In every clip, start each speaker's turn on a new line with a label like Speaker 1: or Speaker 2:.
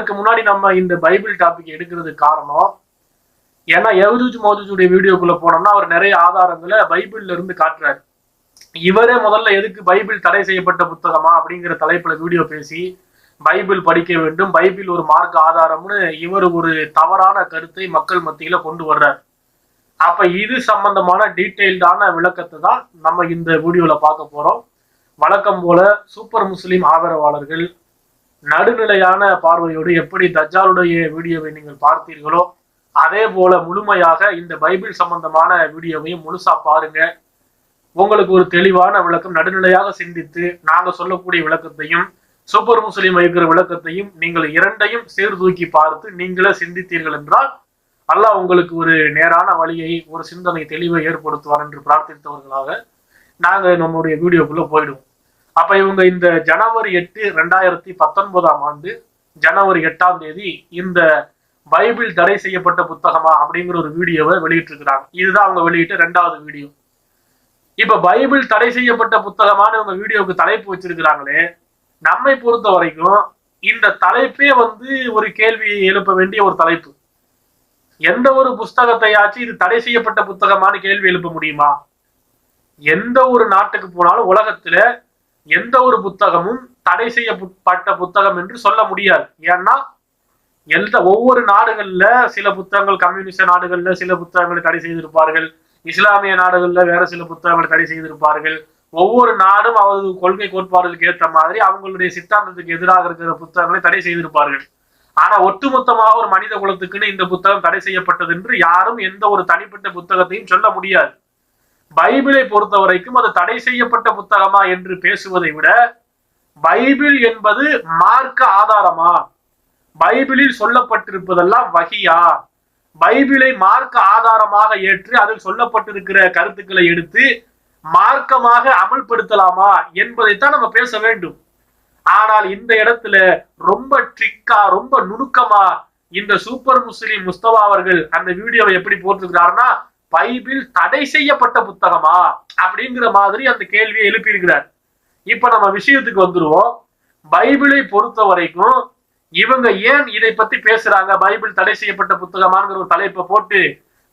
Speaker 1: அதுக்கு முன்னாடி நம்ம இந்த பைபிள் டாபிக் எடுக்கிறதுக்கு காரணம், ஏன்னா யஜூஜ் மஜூஜுடைய வீடியோக்குள்ள போனோம்னா அவர் நிறைய ஆதாரங்களை பைபிள்ல இருந்து காட்டுறாரு. இவரே முதல்ல எதுக்கு பைபிள் தடை செய்யப்பட்ட புத்தகமா அப்படிங்கிற தலைப்புல வீடியோ பேசி பைபிள் படிக்க வேண்டும், பைபிள் ஒரு மார்க்க ஆதாரம்னு இவர் ஒரு தவறான கருத்தை மக்கள் மத்தியில கொண்டு வர்றார். அப்ப இது சம்பந்தமான டீட்டெயில்டான விளக்கத்தை தான் நம்ம இந்த வீடியோல பார்க்க போறோம். வழக்கம் போல சூப்பர் முஸ்லிம் ஆதரவாளர்கள் நடுநிலையான பார்வையோடு எப்படி தஜ்ஜாலுடைய வீடியோவை நீங்கள் பார்த்தீர்களோ அதே போல முழுமையாக இந்த பைபிள் சம்பந்தமான வீடியோவையும் முழுசா பாருங்க. உங்களுக்கு ஒரு தெளிவான விளக்கம், நடுநிலையாக சிந்தித்து நாங்க சொல்லக்கூடிய விளக்கத்தையும் சூப்பர் முஸ்லிம் வைக்கிற விளக்கத்தையும் நீங்கள் இரண்டையும் சீர்தூக்கி பார்த்து நீங்களே சிந்தித்தீர்கள் என்றால் அல்லாஹ் உங்களுக்கு ஒரு நேரான வழியை, ஒரு சிந்தனை தெளிவை ஏற்படுத்துவார் என்று பிரார்த்தித்தவர்களாக நாங்க நம்முடைய வீடியோக்குள்ள போயிடுவோம். அப்ப இவங்க இந்த ஜனவரி 8, 2019 ஜனவரி 8 இந்த பைபிள் தடை செய்யப்பட்ட புத்தகமா அப்படிங்கிற ஒரு வீடியோவை வெளியிட்டு இருக்கிறாங்க. இதுதான் அவங்க வெளியிட்ட 2வது வீடியோ. இப்ப பைபிள் தடை செய்யப்பட்ட புத்தகமான இவங்க வீடியோவுக்கு தலைப்பு வச்சிருக்கிறாங்களே, நம்மை பொறுத்த வரைக்கும் இந்த தலைப்பே ஒரு கேள்வி எழுப்ப வேண்டிய ஒரு தலைப்பு. எந்த ஒரு புஸ்தகத்தையாச்சும் இது தடை செய்யப்பட்ட புத்தகமான கேள்வி எழுப்ப முடியுமா? எந்த ஒரு நாட்டுக்கு போனாலும் உலகத்துல எந்த ஒரு புத்தகமும் தடை செய்யப்பட்ட புத்தகம் என்று சொல்ல முடியாது. ஏன்னா ஒவ்வொரு நாடுகள்ல சில புத்தகங்கள், கம்யூனிஸ்ட் நாடுகள்ல சில புத்தகங்களை தடை செய்திருப்பார்கள், இஸ்லாமிய நாடுகள்ல வேற சில புத்தகங்களை தடை செய்திருப்பார்கள். ஒவ்வொரு நாடும் அவரது கொள்கை கோட்பாடுகளுக்கு ஏற்ற மாதிரி அவங்களுடைய சித்தாந்தத்துக்கு எதிராக இருக்கிற புத்தகங்களை தடை செய்திருப்பார்கள். ஆனா ஒட்டுமொத்தமாக ஒரு மனித குலத்துக்குன்னு இந்த புத்தகம் தடை செய்யப்பட்டது என்று யாரும் எந்த ஒரு தனிப்பட்ட புத்தகத்தையும் சொல்ல முடியாது. பைபிளை பொறுத்த வரைக்கும் அது தடை செய்யப்பட்ட புத்தகமா என்று பேசுவதை விட, பைபிள் என்பது மார்க்க ஆதாரமா, பைபிளில் சொல்லப்பட்டிருப்பதெல்லாம் வஹியா, பைபிளை மார்க்க ஆதாரமாக ஏற்று அதில் சொல்லப்பட்டிருக்கிற கருத்துக்களை எடுத்து மார்க்கமாக அமல்படுத்தலாமா என்பதைத்தான் நம்ம பேச வேண்டும். ஆனால் இந்த இடத்துல ரொம்ப ட்ரிக்கா, ரொம்ப நுணுக்கமா இந்த சூப்பர் முஸ்லிம் முஸ்தபா அவர்கள் அந்த வீடியோவை எப்படி போட்டிருக்கிறாருன்னா, பைபிள் தடை செய்யப்பட்ட புத்தகமா அப்படிங்கிற மாதிரி அந்த கேள்வியை எழுப்பியிருக்கிறார். இப்ப நம்ம விஷயத்துக்கு வந்துருவோம். பைபிளை பொறுத்த வரைக்கும் இவங்க ஏன் இதை பத்தி பேசுறாங்க, பைபிள் தடை செய்யப்பட்ட புத்தகமாங்கிற ஒரு தலைப்பை போட்டு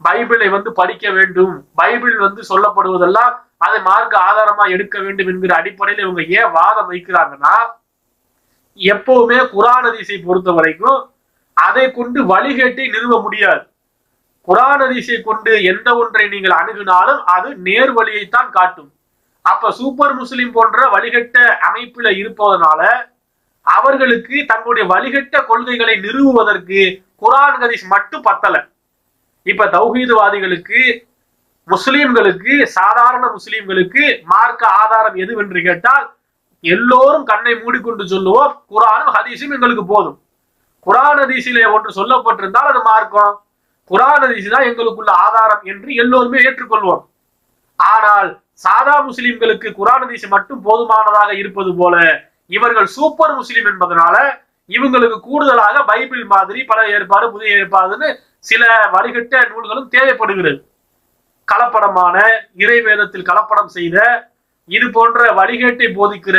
Speaker 1: பைபிளை படிக்க வேண்டும், பைபிள் சொல்லப்படுவதெல்லாம் அதை மார்க்க ஆதாரமா எடுக்க வேண்டும் என்கிற அடிப்படையில் இவங்க ஏன் வாதம் வைக்கிறாங்கன்னா, எப்பவுமே குர்ஆன் ஹதீஸை பொறுத்த வரைக்கும் அதை கொண்டு வழிகேட்டை நிறுவ முடியாது. குர்ஆன் ஹதீஸை கொண்டு எந்த ஒன்றை நீங்கள் அணுகினாலும் அது நேர் வழியைத்தான் காட்டும். அப்ப சூப்பர் முஸ்லிம் போன்ற வழிகட்ட அமைப்புல இருப்பதனால அவர்களுக்கு தங்களுடைய வழிகட்ட கொள்கைகளை நிறுவுவதற்கு குர்ஆன் ஹதீஸ் மட்டும் பத்தல. இப்ப தௌஹீத்வாதிகளுக்கு, முஸ்லிம்களுக்கு, சாதாரண முஸ்லிம்களுக்கு மார்க்க ஆதாரம் எதுவென்று கேட்டால் எல்லோரும் கண்ணை மூடிக்கொண்டு சொல்லுவோம், குர்ஆனும் ஹதீஸும் எங்களுக்கு போதும். குர்ஆன் ஹதீஸிலே ஒன்று சொல்லப்பட்டிருந்தால் அது மார்க்கம், குர்ஆன் ஹதீஸ் தான் எங்களுக்குள்ள ஆதாரம் என்று எல்லோருமே ஏற்றுக்கொள்வோம். ஆனால் சாதா முஸ்லிம்களுக்கு குர்ஆன் ஹதீஸ் மட்டும் போதுமானதாக இருப்பது போல இவர்கள் சூப்பர் முஸ்லிம் என்பதனால இவங்களுக்கு கூடுதலாக பைபிள் மாதிரி பல ஏற்பாடு, புதிய ஏற்பாடுன்னு சில வழிகட்ட நூல்களும் தேவைப்படுகிறது. கலப்படமான, இறைவேதத்தில் கலப்படம் செய்த, இது போன்ற வழிகேட்டை போதிக்கிற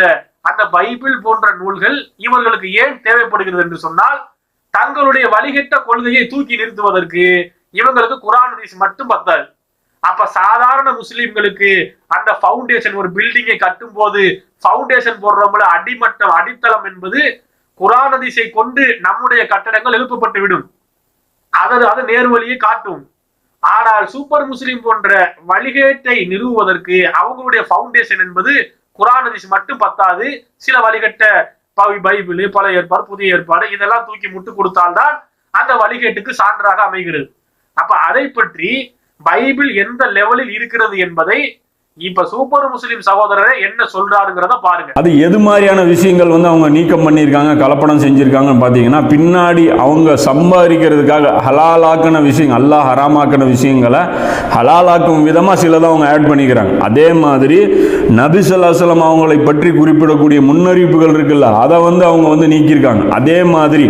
Speaker 1: அந்த பைபிள் போன்ற நூல்கள் இவர்களுக்கு ஏன் தேவைப்படுகிறது என்று சொன்னால், தங்களுடைய வழிகட்ட கொள்கையை தூக்கி நிறுத்துவதற்கு இவங்களுக்கு குர்ஆன் ஹதீஸ் மட்டும் பத்தாது. அப்ப சாதாரண முஸ்லிம்களுக்கு அந்த பவுண்டேஷன், ஒரு பில்டிங்கை கட்டும் போது பவுண்டேஷன் போடுறவங்கள அடிமட்டம், அடித்தளம் என்பது குர்ஆன் ஹதீஸை கொண்டு நம்முடைய கட்டடங்கள் எழுப்பப்பட்டு விடும், அது நேர்வழியை காட்டும். ஆனால் சூப்பர் முஸ்லிம் போன்ற வழிகேட்டை நிறுவுவதற்கு அவங்களுடைய பவுண்டேஷன் என்பது குர்ஆன் ஹதீஸ் மட்டும் பத்தாது. சில வழிகட்ட பைபிள், பழைய ஏற்பாடு, புதிய ஏற்பாடு இதெல்லாம் தூக்கி முட்டு கொடுத்தால்தான் அந்த வழிகேட்டுக்கு சான்றாக அமைகிறது. அப்ப அதை பற்றி பைபிள் எந்த லெவலில் இருக்கிறது என்பதை இப்ப சூப்பர் முஸ்லிம் சகோதரரை என்ன சொல்றாருங்கிறத பாருங்க.
Speaker 2: அது எது மாதிரியான விஷயங்கள் அவங்க நீக்கம் பண்ணியிருக்காங்க, கலப்படம் செஞ்சிருக்காங்கன்னு பார்த்தீங்கன்னா, பின்னாடி அவங்க சம்பாதிக்கிறதுக்காக ஹலாலாக்கின விஷயங்கள், அல்லாஹ் ஹராமாக்கின விஷயங்களை ஹலாலாக்கும் விதமாக சிலதை அவங்க ஆட் பண்ணிக்கிறாங்க. அதே மாதிரி நபி ஸல்லல்லாஹு அலைஹி வஸல்லம் அவங்களை பற்றி குறிப்பிடக்கூடிய முன்னறிவிப்புகள் இருக்குல்ல, அதை அவங்க நீக்கியிருக்காங்க. அதே மாதிரி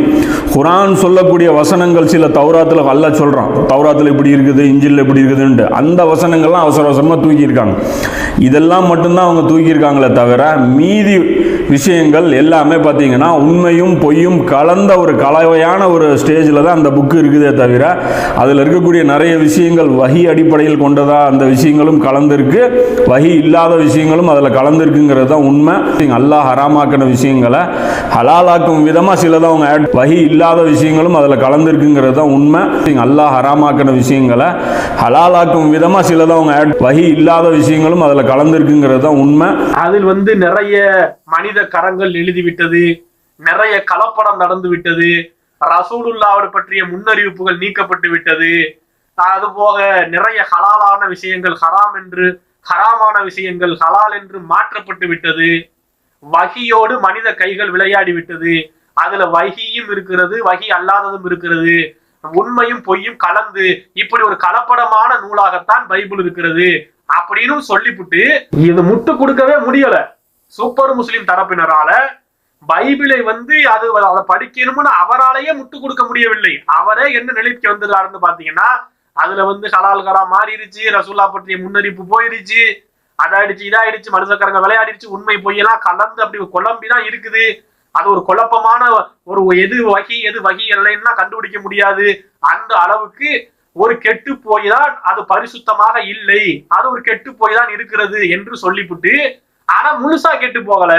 Speaker 2: குர்ஆன் சொல்லக்கூடிய வசனங்கள் சில தௌராத்தில் அல்லாஹ் சொல்கிறான், தௌராத்தில் இப்படி இருக்குது, இஞ்சில் இப்படி இருக்குதுன்ட்டு, அந்த வசனங்கள்லாம் அவசர அவசரமாக தூக்கியிருக்காங்க. இதெல்லாம் மட்டும்தான் அவங்க தூக்கியிருக்காங்களே தவிர மீதி விஷயங்கள் எல்லாமே பார்த்தீங்கன்னா உண்மையும் பொய்யும் கலந்த ஒரு கலவையான ஒரு ஸ்டேஜில் தான் அந்த புக்கு இருக்குதே தவிர அதில் இருக்கக்கூடிய நிறைய விஷயங்கள் வஹி அடிப்படையில் கொண்டதா அந்த விஷயங்களும் கலந்துருக்கு, வஹி இல்லாத விஷயங்களும் அதில் கலந்துருக்குங்கிறது தான் உண்மை. அல்லாஹ் ஹராமாக்கின விஷயங்களை ஹலாலாக்கும் விதமாக சிலதான் அவங்க வஹி இல்லாத விஷயங்களும் அதில் கலந்துருக்குங்கிறது தான் உண்மை. அல்லாஹ் ஹராமாக்கின விஷயங்களை ஹலாலாக்கும் விதமாக சிலதான் அவங்க வஹி இல்லாத விஷயங்களும் அதில் கலந்துருக்குங்கிறது தான் உண்மை.
Speaker 1: அதில் நிறைய மனித கரங்கள் எழுதிவிட்டது, நிறைய கலப்படம் நடந்து விட்டது, ரசூலுல்லாஹ் பற்றிய முன்னறிவிப்புகள் நீக்கப்பட்டு விட்டது, அதுபோக நிறைய ஹலாலான விஷயங்கள் ஹராம் என்று, ஹராமான விஷயங்கள் ஹலால் என்று மாற்றப்பட்டு விட்டது, வஹியோடு மனித கைகள் விளையாடி விட்டது, அதுல வஹியும் இருக்கிறது, வஹி அல்லாததும் இருக்கிறது, உண்மையும் பொய்யும் கலந்து இப்படி ஒரு கலப்படமான நூலாகத்தான் பைபிள் இருக்கிறது அப்படின்னு சொல்லிவிட்டு இது முட்டு கொடுக்கவே முடியல சூப்பர் முஸ்லிம் தரப்பினரால. பைபிளை அதை படிக்கணும்னு அவராலேயே முட்டு கொடுக்க முடியவில்லை. அவரே என்ன நிலைக்கு வந்துடுறாருன்னு பாத்தீங்கன்னா அதுல ஹலால் ஹராம் மாறிடுச்சு, ரசூலா பற்றிய முன்னறிப்பு போயிருச்சு, அதாயிடுச்சு இதாயிடுச்சு, மனுஷக்காரங்க விளையாடிடுச்சு, உண்மை பொய்யெல்லாம் கலந்து அப்படி குழம்பிதான் இருக்குது. அது ஒரு குழப்பமான ஒரு எது வகி இல்லைன்னா கண்டுபிடிக்க முடியாது. அந்த அளவுக்கு ஒரு கெட்டு போய் தான் அது பரிசுத்தமாக இல்லை, அது ஒரு கெட்டு போய் தான் இருக்கிறது என்று சொல்லிவிட்டு, ஆனா முழுசா கெட்டு போகல,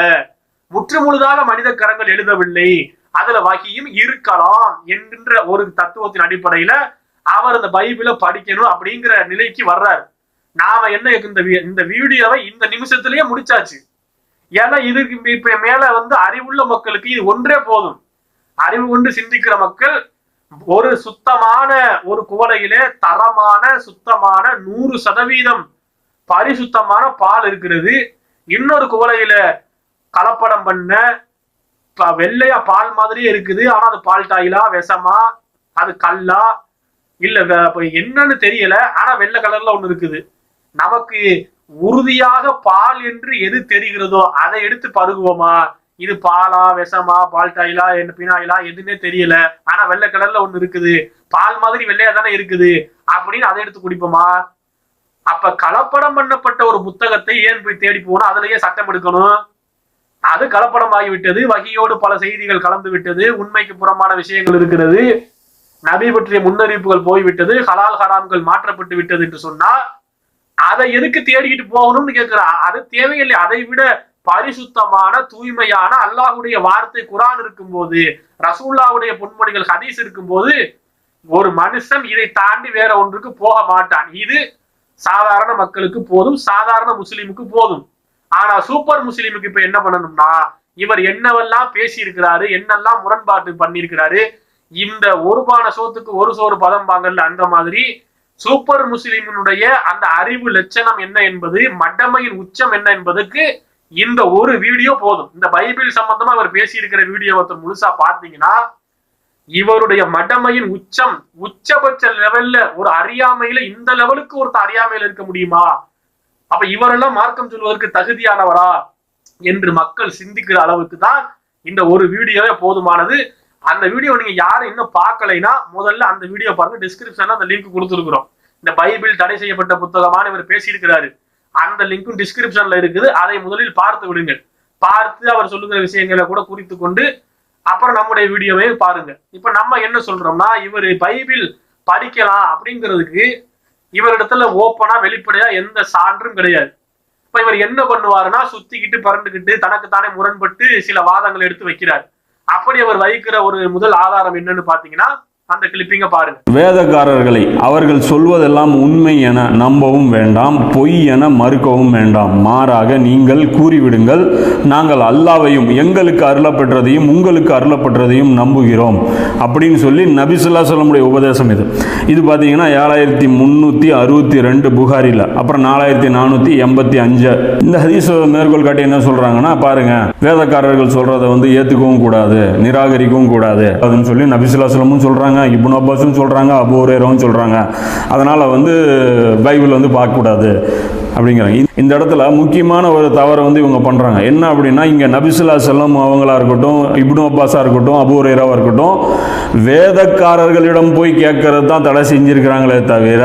Speaker 1: முற்று முழுதாக மனித கரங்கள் எழுதவில்லை, அதுல வகியும் இருக்கலாம் என்கின்ற ஒரு தத்துவத்தின் அடிப்படையில அவர் அந்த பைபிளை படிக்கணும் அப்படிங்கிற நிலைக்கு வர்றாரு. நாம என்ன இந்த வீடியோவை இந்த நிமிஷத்திலேயே முடிச்சாச்சு. ஏன்னா இதுக்கு இப்ப மேல அறிவுள்ள மக்களுக்கு இது ஒன்றே போதும். அறிவு கொண்டு சிந்திக்கிற மக்கள் ஒரு சுத்தமான ஒரு குவளையிலே தரமான சுத்தமான 100% பரிசுத்தமான பால் இருக்கிறது, இன்னொரு குவளையில கலப்படம் பண்ண வெள்ளையா பால் மாதிரியே இருக்குது, ஆனா அது பால் டாயிலா விஷமா அது கல்லா இல்ல என்னன்னு தெரியல, ஆனா வெள்ளை கலர்ல ஒண்ணு இருக்குது. நமக்கு உறுதியாக பால் என்று எது தெரிகிறதோ அதை எடுத்து பருகுவோமா? இது பாலா விஷமா பால் டாயிலா என்ன பினாயிலா எதுன்னே தெரியல, ஆனா வெள்ளை கலர்ல ஒண்ணு இருக்குது, பால் மாதிரி வெள்ளையா தானே இருக்குது அப்படின்னு அதை எடுத்து குடிப்போமா? அப்ப கலப்படம் பண்ணப்பட்ட ஒரு புத்தகத்தை ஏன் போய் தேடி போனா அதுலயே சட்டம் எடுக்கணும்? அது கலப்படம் ஆகிவிட்டது, வகியோடு பல செய்திகள் கலந்து விட்டது, உண்மைக்கு புறமான விஷயங்கள் இருக்கிறது, நபி பற்றிய முன்னறிவிப்புகள் போய்விட்டது, ஹலால் ஹராம்கள் மாற்றப்பட்டு விட்டது என்று சொன்னா அதை எதுக்கு தேடிக்கிட்டு போகணும்னு கேட்கிறான். அது தேவையில்லை. அதை விட பரிசுத்தமான தூய்மையான அல்லாஹ்வுடைய வார்த்தை குர்ஆன் இருக்கும் போது, ரசூலுல்லாஹ்வுடைய பொன்மொழிகள் ஹதீஸ் இருக்கும் போது ஒரு மனுஷன் இதை தாண்டி வேற ஒன்றுக்கு போக மாட்டான். இது சாதாரண மக்களுக்கு போதும், சாதாரண முஸ்லிமுக்கு போதும். ஆனா சூப்பர் முஸ்லிமுக்கு இப்ப என்ன பண்ணணும்னா, இவர் என்னவெல்லாம் பேசி இருக்கிறாரு, என்னெல்லாம் முரண்பாட்டு பண்ணியிருக்கிறாரு, இந்த ஒரு பான சோத்துக்கு ஒரு சோறு பதம் வாங்கல, அந்த மாதிரி சூப்பர் முஸ்லிமினுடைய அந்த அறிவு லட்சணம் என்ன என்பது, மடமையின் உச்சம் என்ன என்பதுக்கு இந்த ஒரு வீடியோ போதும். இந்த பைபிள் சம்பந்தமா அவர் பேசி இருக்கிற வீடியோ ஒருத்தர் முழுசா பாத்தீங்கன்னா இவருடைய மடமையின் உச்சம், உச்சபட்ச லெவல்ல ஒரு அறியாமையில இந்த லெவலுக்கு ஒருத்தர் அறியாமையில இருக்க முடியுமா? அப்ப இவரெல்லாம் மார்க்கம் சொல்வதற்கு தகுதியானவரா என்று மக்கள் சிந்திக்கிற அளவுக்கு தான் இந்த ஒரு வீடியோவே போதுமானது. அந்த வீடியோ நீங்க யாரும் இன்னும் பார்க்கலைன்னா முதல்ல அந்த வீடியோ பாருங்க, டிஸ்கிரிப்ஷன்ல அந்த லிங்க் கொடுத்துருக்கிறோம். இந்த பைபிள் தடை செய்யப்பட்ட புத்தகமான இவர் பேசியிருக்கிறாரு, அந்த லிங்க்கும் டிஸ்கிரிப்ஷன்ல இருக்குது. அதை முதலில் பார்த்து விடுங்கள். பார்த்து அவர் சொல்லுகிற விஷயங்களை கூட குறித்து கொண்டு அப்புறம் நம்முடைய வீடியோவை பாருங்க. இப்ப நம்ம என்ன சொல்றோம்னா, இவர் பைபிள் படிக்கலாம் அப்படிங்கிறதுக்கு இவரிடத்துல ஓப்பனா வெளிப்படையா எந்த சான்றும் கிடையாது. இப்ப இவர் என்ன பண்ணுவாருன்னா, சுத்திக்கிட்டு பறந்துகிட்டு தனக்கு தானே முரண்பட்டு சில வாதங்களை எடுத்து வைக்கிறார். அப்படி அவர் வைக்கிற ஒரு முதல் ஆதாரம் என்னன்னு பாத்தீங்கன்னா, அந்த கிளிப்பிங்க பாருங்க.
Speaker 2: வேதக்காரர்களை அவர்கள் சொல்வதெல்லாம் உண்மை என நம்பவும் வேண்டாம், பொய் என மறுக்கவும் வேண்டாம், மாறாக நீங்கள் கூறிவிடுங்கள், நாங்கள் அல்லாஹ்வையும் எங்களுக்கு அருளப்பட்டதையும் உங்களுக்கு அருளப்பட்டதையும் நம்புகிறோம் அப்படின்னு சொல்லி நபி ஸல்லல்லாஹு அலைஹி வஸல்லம் உபதேசம். இது பார்த்தீங்கன்னா 7362 புகாரில், அப்புறம் 4485. இந்த ஹதீஸ் மேற்கோள் காட்டி என்ன சொல்றாங்கன்னா, பாருங்க, வேதக்காரர்கள் சொல்றதை ஏத்துக்கவும் கூடாது, நிராகரிக்கவும் கூடாது அப்படின்னு சொல்லி நபி ஸல்லல்லாஹு அலைஹி வஸல்லம் சொல்றாங்க, இப்னு அப்பாஸும் சொல்றாங்க, அபூ ஹுரைராவும் சொல்றாங்க. அதனால பைபிள் பார்க்கக்கூடாது. அப்படிங்கிறாங்க. இந்த இடத்துல முக்கியமான ஒரு தவறை வந்து இவங்க பண்ணுறாங்க. என்ன அப்படின்னா, இங்கே நபிசுல்லா செல்லம் அவங்களா இருக்கட்டும், இப்னு அப்பாஸாக இருக்கட்டும், அபூ ஹுரைராவாக இருக்கட்டும், வேதக்காரர்களிடம் போய் கேட்கறது தான் தடை செஞ்சுருக்கிறாங்களே தவிர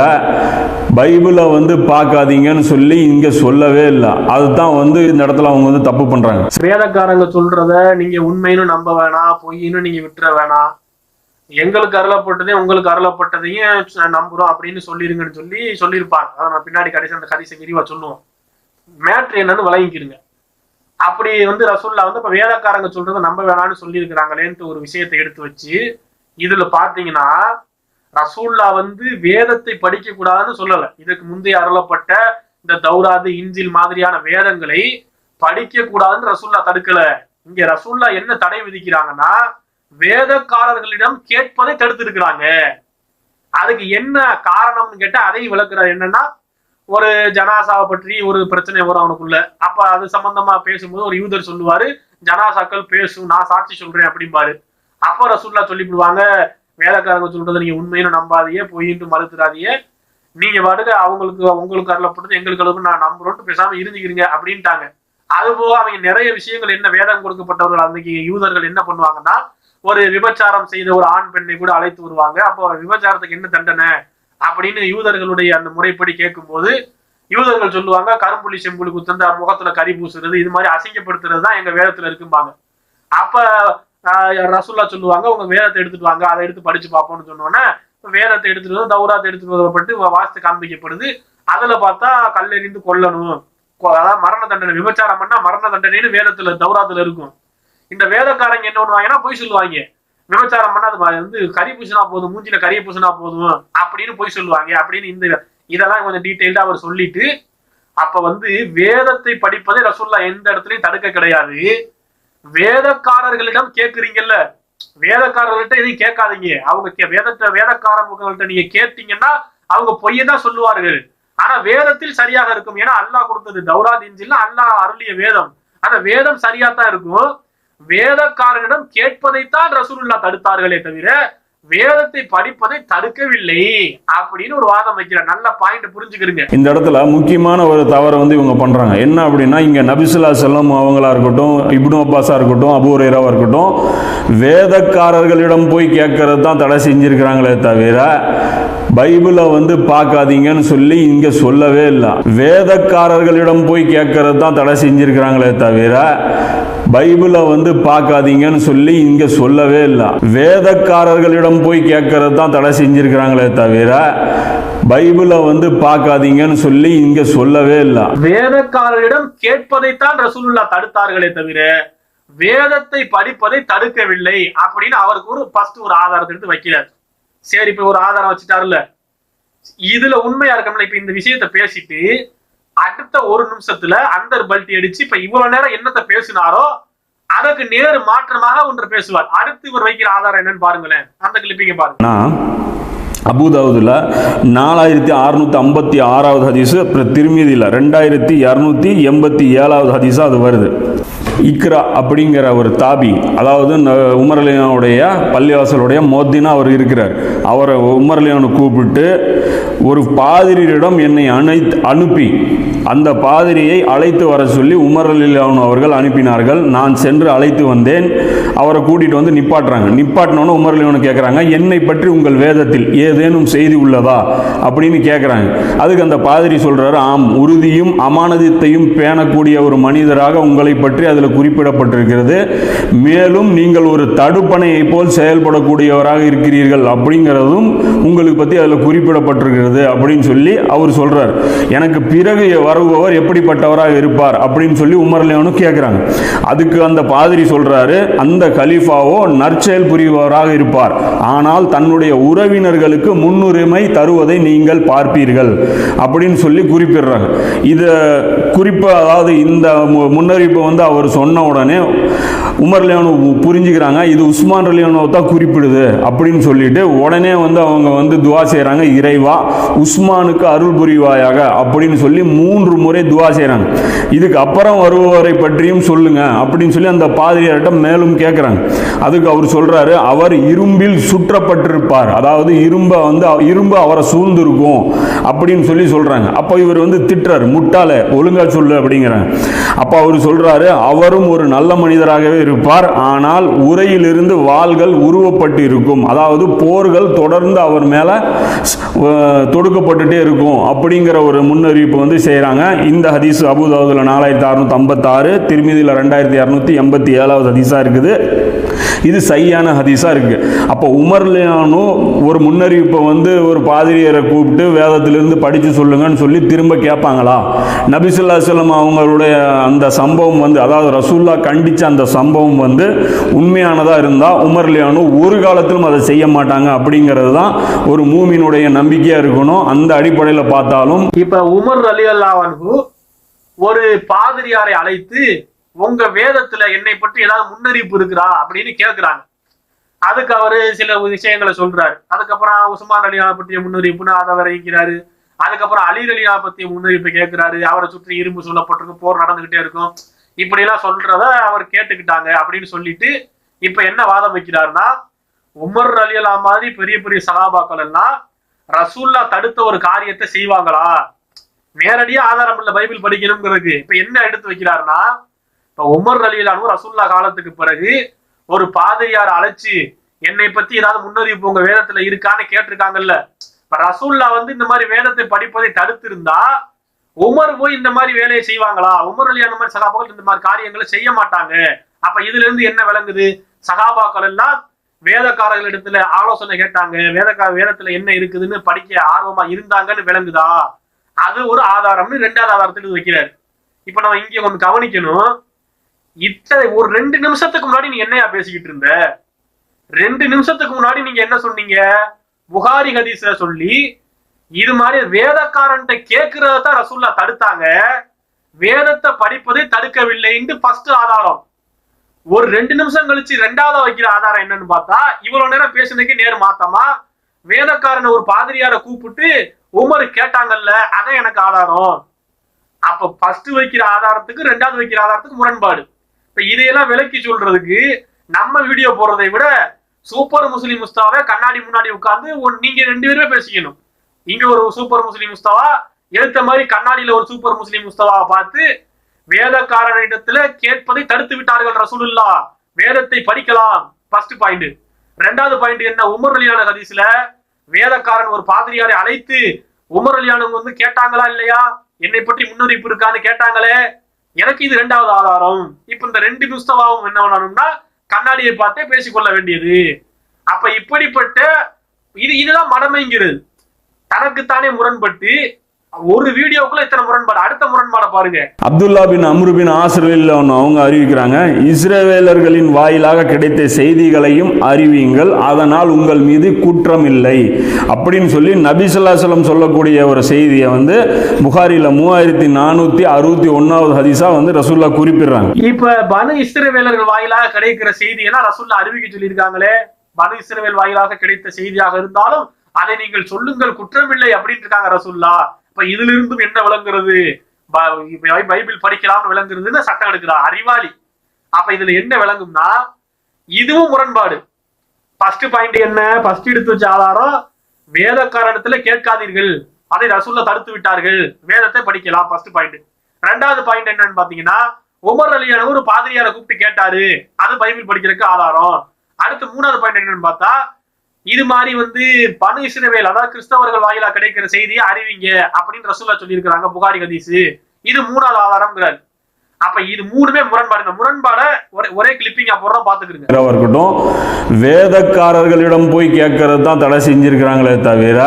Speaker 2: பைபிளை வந்து பார்க்காதீங்கன்னு சொல்லி இங்கே சொல்லவே இல்லை. அதுதான் வந்து இந்த இடத்துல அவங்க வந்து தப்பு பண்ணுறாங்க.
Speaker 1: வேதக்காரங்க சொல்றத நீங்க உண்மைன்னு நம்ப வேணாம், பொய்ன்னு நீங்க விட்டுற வேணாம், எங்களுக்கு அருளப்பட்டதையும் உங்களுக்கு அருளப்பட்டதையும் நம்புறோம் அப்படின்னு சொல்லிருங்கன்னு சொல்லியிருப்பாங்க. அதை நான் பின்னாடி அந்த கடைசி விரிவா சொல்லுவோம். மேட்ரு என்னன்னு விளங்கிக்கிடுங்க. அப்படி வந்து ரசூல்லா வந்து இப்ப வேதக்காரங்க சொல்றதை நம்ப வேணாம்னு சொல்லியிருக்கிறாங்களேன்ட்டு ஒரு விஷயத்தை எடுத்து வச்சு இதுல பாத்தீங்கன்னா ரசூல்லா வந்து வேதத்தை படிக்க கூடாதுன்னு சொல்லல. இதுக்கு முந்தைய அருளப்பட்ட இந்த தௌராது, இஞ்சில் மாதிரியான வேதங்களை படிக்க கூடாதுன்னு ரசூல்லா தடுக்கல. இங்க ரசூல்லா என்ன தடை விதிக்கிறாங்கன்னா, வேதக்காரர்களிடம் கேட்பதை தடுத்து இருக்கிறாங்க. அதுக்கு என்ன காரணம்னு கேட்டா அதையும் விளக்குறாரு. என்னன்னா, ஒரு ஜனாசாவை பற்றி ஒரு பிரச்சனை வரும் அவனுக்குள்ள. அப்ப அது சம்பந்தமா பேசும்போது ஒரு யூதர் சொல்லுவாரு, ஜனாசாக்கள் பேசும், நான் சாட்சி சொல்றேன் அப்படிம்பாரு. அப்ப ரசூல்லா சொல்லிவிடுவாங்க, வேலைக்காரங்க சொல்றதை நீங்க உண்மைன்னு நம்பாதீங்க, பொய்யின்னு மறுத்துறாதீங்க, நீங்க பாட்டுக்கு உங்களுக்கு அருளப்பட்டது எங்களுக்கு அளவுக்கு நான் நம்புறோம்னு பேசாம இருந்துக்கிறீங்க அப்படின்ட்டாங்க. அதுபோக அவங்க நிறைய விஷயங்கள் என்ன வேதம் கொடுக்கப்பட்டவர்கள் அன்னைக்கு யூதர்கள் என்ன பண்ணுவாங்கன்னா, ஒரு விபச்சாரம் செய்த ஒரு ஆண் பெண்ணை கூட அழைத்து வருவாங்க. அப்போ விபச்சாரத்துக்கு என்ன தண்டனை அப்படின்னு யூதர்களுடைய அந்த முறைப்படி கேட்கும் போது யூதர்கள் சொல்லுவாங்க, கரும்புலி செம்புலி குத்தந்த முகத்துல கறி பூசுறது, இது மாதிரி அசிங்கப்படுத்துறது தான் எங்க வேதத்துல இருக்கும்பாங்க. அப்ப ரசூல்லா சொல்லுவாங்க, உங்க வேதத்தை எடுத்துட்டு வாங்க, அதை எடுத்து படிச்சு பார்ப்போம்னு சொன்னோன்னே வேதத்தை எடுத்துட்டு வந்து தௌராத்தை எடுத்துட்டு வரப்பட்டு வாஸ்து காண்பிக்கப்படுது. அதுல பார்த்தா கல்லெறிந்து கொல்லணும், அதாவது மரண தண்டனை, விபச்சாரம் பண்ணா மரண தண்டனைன்னு வேதத்துல தௌராத்துல இருக்கும். இந்த வேதக்காரங்க என்ன பண்ணுவாங்கன்னா போய் சொல்லுவாங்க, விபச்சாரம் பண்ணா அது வந்து கறி பூசினா போதும், மூஞ்சில கறியை பூசினா போதும் அப்படின்னு போய் சொல்லுவாங்க. அப்படின்னு இதெல்லாம் கொஞ்சம் டீட்டெயில்டா அவர் சொல்லிட்டு, அப்ப வந்து வேதத்தை படிப்பதை ரசூல்லா எந்த இடத்துலயும் தடுக்க கிடையாது. வேதக்காரர்களிடம் கேட்குறீங்கல்ல, வேதக்காரர்கள்ட்ட எதையும் கேட்காதீங்க. அவங்க வேதக்காரர்கள்ட்ட நீங்க கேட்டீங்கன்னா அவங்க பொய்யை தான் சொல்லுவார்கள். ஆனா வேதத்தில் சரியாக இருக்கும். ஏன்னா அல்லாஹ் கொடுத்தது தௌராத், இன்ஜில் அல்லாஹ் அருளிய வேதம். அந்த வேதம் சரியா தான் இருக்கும். வேதக்காரனிடம் கேட்பதைத்தான் ரசூலுல்லாஹ் தடுத்தார்களே தவிர வேதத்தை படிப்பதை தடுக்கவில்லை அப்படின்னு ஒரு வாதம் வைக்கிறார். நல்ல பாயிண்ட் புரிஞ்சுக்கிறீங்க.
Speaker 2: இந்த இடத்துல முக்கியமான ஒரு தவறை வந்து இவங்க பண்றாங்க. என்ன அப்படின்னா, இங்க நபிசுல்லா செல்லம் அவங்களா இருக்கட்டும், இப்னு அப்பாஸா இருக்கட்டும், அபூ ஹுரைராவா இருக்கட்டும், வேதக்காரர்களிடம் போய் கேட்கறது தான் தடை செஞ்சிருக்கிறாங்களே தவிர பைபிளை வந்து பார்க்காதீங்கன்னு சொல்லி இங்க சொல்லவே இல்லை. வேதக்காரர்களிடம் போய் கேட்கறது தான் தடை செஞ்சிருக்கிறாங்களே தவிர பைபிளை வந்து பார்க்காதீங்கன்னு சொல்லி இங்க சொல்லவே இல்லை. வேதக்காரர்களிடம் போய் கேட்கறது தான் தடை செஞ்சிருக்கிறாங்களே தவிர பைபிளை வந்து பார்க்காதீங்கன்னு சொல்லி இங்க சொல்லவே இல்லை.
Speaker 1: வேதக்காரரிடம் கேட்பதைத்தான் ரசூலுல்லாஹ் தடுத்தார்களே தவிர வேதத்தை படிப்பதை தடுக்கவில்லை அப்படின்னு அவருக்கு ஒரு ஆதாரத்தை எடுத்து வைக்கிறார். சரி, இப்ப ஒரு ஆதாரம் வச்சுட்டாருல்ல, இதுல உண்மையா இருக்கணும்ல. இப்ப இந்த விஷயத்த பேசிட்டு அடுத்த ஒரு நிமிஷத்துல அந்தர் பல்ட்டி அடிச்சு இப்ப இவ்வளவு நேரம் என்னத்தை பேசினாரோ அதற்கு நேர் மாற்றமாக ஒன்று பேசுவார். அடுத்து இவர் வைக்கிற ஆதாரம் என்னன்னு பாருங்களேன். அந்த கிளிப்பிங்க பாருங்க.
Speaker 2: அபூதாவுதுல 4656வது ஹதீஸ், அப்புறம் திருமீதியில் 2287வது ஹதீஸா அது வருது. இக்ரா அப்படிங்கிற ஒரு தாபி, அதாவது உமர் அலியானுடைய பள்ளிவாசலுடைய மோத்தினா அவர் இருக்கிறார். அவரை உமர் அலியானு கூப்பிட்டு, ஒரு பாதிரியிடம் என்னை அனுப்பி அந்த பாதிரியை அழைத்து வர சொல்லி உமர் அலியானு அவர்கள் அனுப்பினார்கள். நான் சென்று அழைத்து வந்தேன். அவரை கூட்டிகிட்டு வந்து நிப்பாட்டினோன்னு உமர் அலியானு கேட்குறாங்க, என்னை பற்றி உங்கள் வேதத்தில் ஏதேனும் செய்தி உள்ளதா அப்படின்னு கேட்குறாங்க. அதுக்கு அந்த பாதிரி சொல்கிறாரு, ஆம், உறுதியும் அமானதத்தையும் பேணக்கூடிய ஒரு மனிதராக உங்களை பற்றி அதில் குறிப்பிடப்பட்டிருக்கிறது. மேலும் நீங்கள் ஒரு தடுப்பணையை போல் செயல்படக்கூடியவராக இருக்கிறீர்கள் அப்படிங்கிறதும் உங்களுக்கு பற்றி அதில் குறிப்பிடப்பட்டிருக்கிறது அப்படின்னு சொல்லி அவர் சொல்றார். எனக்கு பிறகு வருபவர் எப்படிப்பட்டவராக இருப்பார் அப்படின்னு சொல்லி உமர் அலியானு கேட்குறாங்க. அதுக்கு அந்த பாதிரி சொல்றாரு, அந்த கலீஃபாவோ நற்செயல் புரிபவராக இருப்பார், ஆனால் தன்னுடைய உறவினர்களுக்கு முன்னுரிமை தருவதை நீங்கள் பார்ப்பீர்கள் அப்படின்னு சொல்லி குறிப்பிடுறாங்க. இதை குறிப்பை, அதாவது இந்த முன்னறிவிப்பை வந்து அவர் சொன்ன உடனே உமர் ரலியல்லாஹு அன்ஹு புரிஞ்சுக்கிறாங்க, இது உஸ்மான் ரலியல்லாஹு அன்ஹு தான் குறிப்பிடுது அப்படின்னு சொல்லிட்டு உடனே வந்து அவங்க வந்து துவா செய்கிறாங்க, இறைவா உஸ்மானுக்கு அருள் புரிவாயாக அப்படின்னு சொல்லி 3 முறை துவா செய்கிறாங்க. இதுக்கு அப்புறம் வருபவரை பற்றியும் சொல்லுங்க அப்படின்னு சொல்லி அந்த பாதிரியார்கிட்ட மேலும் கேட்குறாங்க. அதுக்கு அவர் சொல்றாரு, அவர் இரும்பில் சுற்றப்பட்டிருப்பார், அதாவது இரும்பு அவரை சூழ்ந்திருக்கும் அப்படின்னு சொல்லி சொல்றாங்க. அப்போ இவர் வந்து திட்டுறாரு, முட்டாளே ஒழுங்கா சொல்லு அப்படிங்கிறாங்க. அப்போ அவர் சொல்றாரு, அவரும் ஒரு நல்ல மனிதராகவே இருப்பார், ஆனால் உரையிலிருந்து வாள்கள் உருவப்பட்டு இருக்கும், அதாவது போர்கள் தொடர்ந்து அவர் மேல தொடுக்கப்பட்டுட்டே இருக்கும் அப்படிங்கிற ஒரு முன்னறிவிப்பு வந்து செய்யறாங்க. இந்த ஹதீஸ் அபூதாவுதுல 4656, திர்மிதியில் 2287 ஹதீஸா இருக்குது. இது சையான ஹதீஸா இருக்கு. அப்போ உமர் ரலியல்லாஹு அன்ஹு ஒரு முன்னறிவிப்பை வந்து ஒரு பாதிரியரை கூப்பிட்டு வேதத்திலிருந்து படிச்சு சொல்லுங்கன்னு சொல்லி திரும்ப கேட்பாங்களா? நபி ஸல்லல்லாஹு அலைஹி வஸல்லம் அவங்களுடைய அந்த சம்பவம் வந்து, அதாவது ரசூல்லா கண்டிச்ச அந்த சம்பவம் வந்து உண்மையானதா இருந்தா உமர் ரலியல்லாஹு அன்ஹு ஒரு காலத்திலும் அதை செய்ய மாட்டாங்க அப்படிங்கிறது தான் ஒரு மூமினுடைய நம்பிக்கையா இருக்கணும். அந்த அடிப்படையில் பார்த்தாலும்
Speaker 1: இப்ப உமர் ரலியல்லாஹு அன்ஹு ஒரு பாதிரியாரை அழைத்து, உங்க வேதத்துல என்னை பற்றி ஏதாவது முன்னறிவிப்பு இருக்கிறா அப்படின்னு கேட்கிறாங்க. அதுக்கு அவரு சில விஷயங்களை சொல்றாரு. அதுக்கப்புறம் உஸ்மான் ரலியல்லாஹு பற்றிய முன்னறிவிப்புன்னு அதை வரைக்கிறாரு. அதுக்கப்புறம் அலி ரலியல்லாஹு பற்றிய முன்னறிவிப்பை கேட்கிறாரு. அவரை சுற்றி இரும்பு சொல்லப்பட்டிருக்கும், போர் நடந்துகிட்டே இருக்கும், இப்படி எல்லாம் சொல்றத அவர் கேட்டுக்கிட்டாங்க அப்படின்னு சொல்லிட்டு இப்ப என்ன வாதம் வைக்கிறாருன்னா, உமர் ரலியல்லாஹு மாதிரி பெரிய பெரிய சஹாபாக்கள் எல்லாம் ரசூல்லா தடுத்த ஒரு காரியத்தை செய்வாங்களா? நேரடியா ஆதாரம் இல்ல பைபிள் படிக்கணுங்கிறதுக்கு. இப்ப என்ன எடுத்து வைக்கிறாருன்னா, இப்ப உமர் ரலியல்லாஹு அன்ஹு ரசூல்லா காலத்துக்கு பிறகு ஒரு பாதிரியார் அழைச்சு என்னை பத்தி ஏதாவது முன்னறிவிப்பு உங்க வேதத்துல இருக்கான்னு கேட்டிருக்காங்கல்ல. இப்ப ரசூல்லா வந்து இந்த மாதிரி வேதத்தை படிப்பதை தடுத்து இருந்தா உமர் போய் இந்த மாதிரி வேலையை செய்வாங்களா? உமர் ரலியல்லாஹு அன்ஹு மாதிரி சகாபாக்கள் இந்த மாதிரி காரியங்களை செய்ய மாட்டாங்க. அப்ப இதுல இருந்து என்ன விளங்குது? சகாபாக்கள் எல்லாம் வேதக்காரர்கள் இடத்துல ஆலோசனை கேட்டாங்க, வேதத்துல என்ன இருக்குதுன்னு படிக்க ஆர்வமா இருந்தாங்கன்னு விளங்குதா? அது ஒரு ஆதாரம்னு 2வது ஆதாரத்துக்கு வைக்கிறாரு. இப்ப நம்ம இங்க ஒண்ணு கவனிக்கணும். ஒரு 2 நிமிஷத்துக்கு முன்னாடி நீ என்னையா பேசிக்கிட்டு இருந்த? 2 நிமிஷத்துக்கு முன்னாடி நீங்க என்ன சொன்னீங்க? புகாரி ஹதீஸ்ல சொல்லி இது மாதிரி வேதக்காரன்ட்ட கேட்கறதான் ரசூல்லா தடுத்தாங்க, வேதத்தை படிப்பதை தடுக்கவில்லைன்னு ஃபர்ஸ்ட் ஆதாரம். ஒரு 2 நிமிஷம் கழிச்சு 2வது வைக்கிற ஆதாரம் என்னன்னு பார்த்தா, இவ்வளவு நேரம் பேசுனதுக்கு நேர் மாத்தமா வேதக்காரனை ஒரு பாதிரியாரை கூப்பிட்டு உமர் கேட்டாங்கல்ல, அதான் எனக்கு ஆதாரம். அப்ப ஃபர்ஸ்ட் வைக்கிற ஆதாரத்துக்கு 2வது வைக்கிற ஆதாரத்துக்கு முரண்பாடு. இப்ப இதையெல்லாம் விளக்கி சொல்றதுக்கு நம்ம வீடியோ போடுறதை விட சூப்பர் முஸ்லிம் முஸ்தாவை கண்ணாடி முன்னாடி உட்கார்ந்து நீங்க 2 பேருமே பேசிக்கணும். இங்க ஒரு சூப்பர் முஸ்லிம் முஸ்தவா, எழுத்த மாதிரி கண்ணாடியில ஒரு சூப்பர் முஸ்லிம் முஸ்தவாவை பார்த்து வேதக்காரனிடத்துல கேட்பதை தடுத்து விட்டார்கள் ரசூலுல்லாஹ், வேதத்தை படிக்கலாம். First point. 2வது பாயிண்ட் என்ன? உமர் ரலியல்லாஹு அன்ஹு ஹதீஸ்ல வேதக்காரன் ஒரு பாதிரியாரை அழைத்து உமர் ரலியல்லாஹு அன்ஹு வந்து கேட்டாங்களா இல்லையா, என்னை பற்றி முன்னறிவிப்பு இருக்கான்னு கேட்டாங்களே, எனக்கு இது 2வது ஆதாரம். இப்ப இந்த 2 முஸ்தவாவும் என்ன பண்ணணும்னா கண்ணாடியை பார்த்தே பேசிக்கொள்ள வேண்டியது. அப்ப இப்படிப்பட்ட இதுதான் மடமைங்கிறது. தனக்குத்தானே முரண்பட்டு ஒரு வீடியோக்குள்ள இத்தனை முரண்பாடு. அடுத்த முரண்பாடை பாருங்க.
Speaker 2: அப்துல்லா பின் அம்ரு பின் ஆஸ் ரலியல்லாஹு அன்ஹு அவங்க அறிவிக்கிறாங்க, இஸ்ரவேலர்களின் வாயிலாக கிடைத்த செய்திகளையும் அறிவியுங்கள், அதனால் உங்கள் மீது குற்றம் இல்லை அப்படின்னு சொல்லி நபி ஸல்லல்லாஹு அலைஹி வஸல்லம் சொல்லக்கூடிய ஒரு செய்தியை வந்து புகாரில 3461வது ஹதீஸா வந்து ரசூல்லா குறிப்பிடுறாங்க.
Speaker 1: இப்ப பனு இஸ்ரவேலர்கள் வாயிலாக கிடைக்கிற செய்தியெல்லாம் ரசூல்லா அறிவிக்க சொல்லியிருக்காங்களே, பனு இஸ்ரவேல் வாயிலாக கிடைத்த செய்தியாக இருந்தாலும் அதை நீங்கள் சொல்லுங்கள், குற்றமில்லை அப்படின்னு இருக்காங்க ரசூல்லா. இப்ப இதுல இருந்தும் என்ன விளங்குறது? பைபிள் படிக்கலாம்னு விளங்குறதுன்னு சட்டம் எடுக்கிறார் அறிவாளி. அப்ப இதுல என்ன விளங்கும்னா இதுவும் முரண்பாடு. ஃபர்ஸ்ட் பாயிண்ட் என்ன? ஃபர்ஸ்ட் எடுத்து வச்ச ஆதாரம் வேதக்காரனத்துல கேட்காதீர்கள், அதை ரசூல்லா தடுத்து விட்டார்கள், வேதத்தை படிக்கலாம். First point. 2வது பாயிண்ட் என்னன்னு பாத்தீங்கன்னா, உமர் ரலியல்லாஹு அன்ஹு ஒரு பாதிரியாரை கூப்பிட்டு கேட்டாரு, அது பைபிள் படிக்கிறதுக்கு ஆதாரம். அடுத்து 3வது பாயிண்ட் என்னன்னு பார்த்தா, இது மாதிரி வந்து பனு இஸ்ரவேல் அதாவது கிறிஸ்தவர்கள் வாயிலா கிடைக்கிற செய்தியை அறிவிங்க அப்படின்னு ரசூல்லா சொல்லி இருக்கிறாங்க புகாரி ஹதீஸ். இது 3வது ஆதாரம்ங்கிறாரு. அப்ப இது 3மே முரண்பாடு. இந்த முரண்பாடை ஒரே கிளிப்பிங்கா போடுறோம், பாத்துக்கிறீங்க.
Speaker 2: இருக்கட்டும், வேதக்காரர்களிடம் போய் கேட்கறது தான் தடை செஞ்சிருக்கிறாங்களே தவிர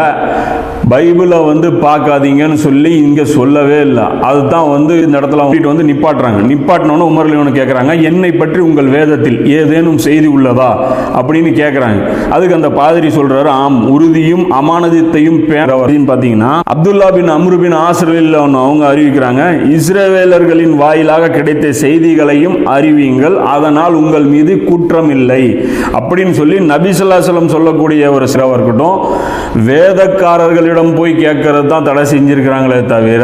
Speaker 2: பைபிளை வந்து பார்க்காதீங்கன்னு சொல்லி இங்க சொல்லவே இல்லை. அதுதான் வந்து இந்த இடத்துல வந்து நிப்பாட்டுறாங்க. நிப்பாட்டினோன்னு உமர் அலி கேட்குறாங்க, என்னை பற்றி உங்கள் வேதத்தில் ஏதேனும் செய்தி உள்ளதா அப்படின்னு கேட்குறாங்க. அதுக்கு அந்த பாதிரி சொல்றாரு, ஆம், உறுதியும் அமானதத்தையும் பேரவரின்னு பார்த்தீங்கன்னா அப்துல்லா பின் அம்ரு பின் ஆஸ்ரில் அவங்க அறிவிக்கிறாங்க, இஸ்ரவேலர்களின் வாயிலாக கிடைத்த செய்திகளையும் அறிவியுங்கள், அதனால் உங்கள் மீது குற்றம் இல்லை அப்படின்னு சொல்லி நபி ஸல்லல்லாஹு அலைஹி வஸல்லம் சொல்லக்கூடிய ஒரு சிறவா இருக்கட்டும், வேதக்காரர்களிடம் போய் கேட்கறது தான் தடை செஞ்சிருக்கிறாங்களே தவிர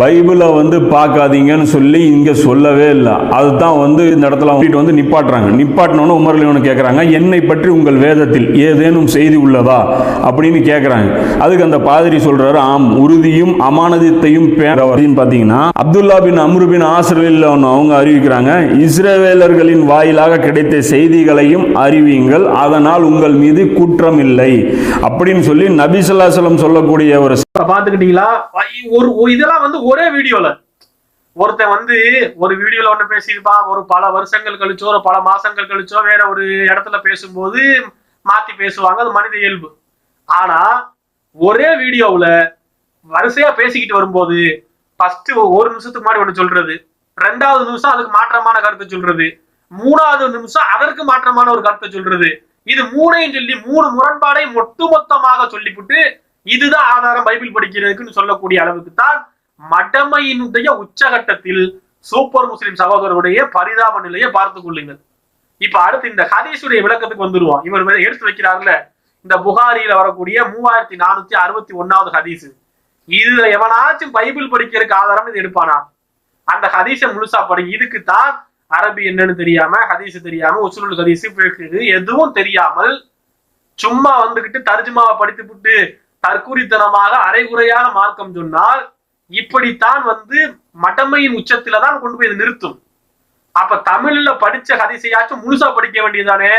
Speaker 2: பைபிளை வந்து பார்க்காதீங்கன்னு சொல்லி இங்க சொல்லவே இல்லை. அதுதான் வந்து இந்த இடத்துல வந்து நிப்பாட்டுறாங்க. நிப்பாட்டினோன்னு உமர் அலி கேட்குறாங்க, என்னை பற்றி உங்கள் வேதத்தில் ஏதேனும் செய்தி உள்ளதா அப்படின்னு கேட்குறாங்க. அதுக்கு அந்த பாதிரி சொல்றாரு, ஆம், உறுதியும் அமானதத்தையும் பேரவரின்னு பார்த்தீங்கன்னா அப்துல்லா பின் அம்ரு பின் ஆஸ்ரில் அவங்க அறிவிக்கிறாங்க, இஸ்ரவேலர்களின் வாயிலாக கிடைத்த செய்திகளையும் அறிவியுங்கள், அதனால் உங்கள் மீது குற்றம் இல்லை அப்படின்னு சொல்லி நபி ஸல்லல்லாஹு அலைஹி வஸல்லம் சொல்லக்கூடிய ஒரு
Speaker 1: பாத்துக்கிட்டீங்களா? இதெல்லாம் வந்து ஒரே வீடியோல ஒருத்தன் வந்து ஒரு வீடியோல ஒண்ணு பேசியிருப்பான், ஒரு பல வருஷங்கள் கழிச்சோ ஒரு பல மாசங்கள் கழிச்சோ வேற ஒரு இடத்துல பேசும்போது மாத்தி பேசுவாங்க, அது மனித இயல்பு. ஆனா ஒரே வீடியோவுல வரிசையா பேசிக்கிட்டு வரும்போது ஃபர்ஸ்ட் ஒரு நிமிஷத்துக்கு முன்னாடி ஒண்ணு சொல்றது, ரெண்டாவது நிமிஷம் அதுக்கு மாற்றமான கருத்தை சொல்றது, மூணாவது நிமிஷம் அதற்கு மாற்றமான ஒரு கருத்தை சொல்றது, இது மூணையும் சொல்லி மூணு முரண்பாடை ஒட்டுமொத்தமாக சொல்லிவிட்டு இதுதான் ஆதாரம் பைபிள் படிக்கிறதுக்குன்னு சொல்லக்கூடிய அளவுக்கு தான் மடமையினுடைய உச்சகட்டத்தில் சூப்பர் முஸ்லிம் சகோதரருடைய பரிதாப நிலையை பார்த்துக் கொள்ளுங்கள். இப்ப அடுத்து இந்த ஹதீஸுடைய விளக்கத்துக்கு வந்துருவோம். இவர் எடுத்து வைக்கிறார்ல இந்த புகாரியில வரக்கூடிய 3461வது ஹதீஸ், இதுல எவனாச்சும் பைபிள் படிக்கிறதுக்கு ஆதாரம் இது எடுப்பானா? அந்த ஹதீஸை முழுசா படி. இதுக்கு தான் அரபி என்னன்னு தெரியாம, ஹதீஸ் தெரியாம, உசுலுல் ஹதீஸ் எதுவும் தெரியாமல் சும்மா வந்துகிட்டு தர்ஜுமாவை படித்து விட்டு தற்கூரித்தனமாக அரைகுறையாக மார்க்கம் சொன்னால் இப்படித்தான் வந்து மடமையின் உச்சத்துல தான் கொண்டு போய் நிறுத்தும். அப்ப தமிழ்ல படிச்ச ஹதீஸையாச்சும் முழுசா படிக்க வேண்டியதானே?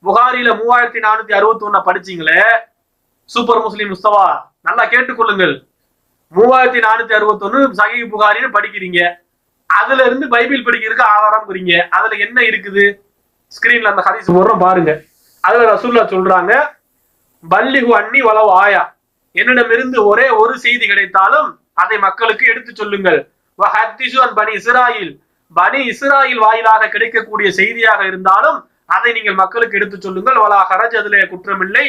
Speaker 1: புகாரில 3461 படிச்சீங்களே சூப்பர் முஸ்லிம் முஸ்தவா, நல்லா கேட்டுக்கொள்ளுங்கள். 3461 சஹீஹ் புகாரின்னு படிக்கிறீங்க, அதுல இருந்து பைபிள் படிக்கிறதுக்கு ஆதாரம் புரியுங்க, அதுல என்ன இருக்குது? ஸ்கிரீன்ல அந்த ஹதீஸ் போடுறோம் பாருங்க. அதுல ரசூலுல்லாஹ் சொல்றாங்க, பல்லிகு அன்னி வலவ் ஆயா, என்னிடமிருந்து ஒரே ஒரு செய்தி கிடைத்தாலும் அதை மக்களுக்கு எடுத்து சொல்லுங்கள். பனி இஸ்ராயில், பனி இஸ்ராயில் வாயிலாக கிடைக்கக்கூடிய செய்தியாக இருந்தாலும் அதை நீங்கள் மக்களுக்கு எடுத்து சொல்லுங்கள். வலா ஹரஜ், அதிலே குற்றமில்லை.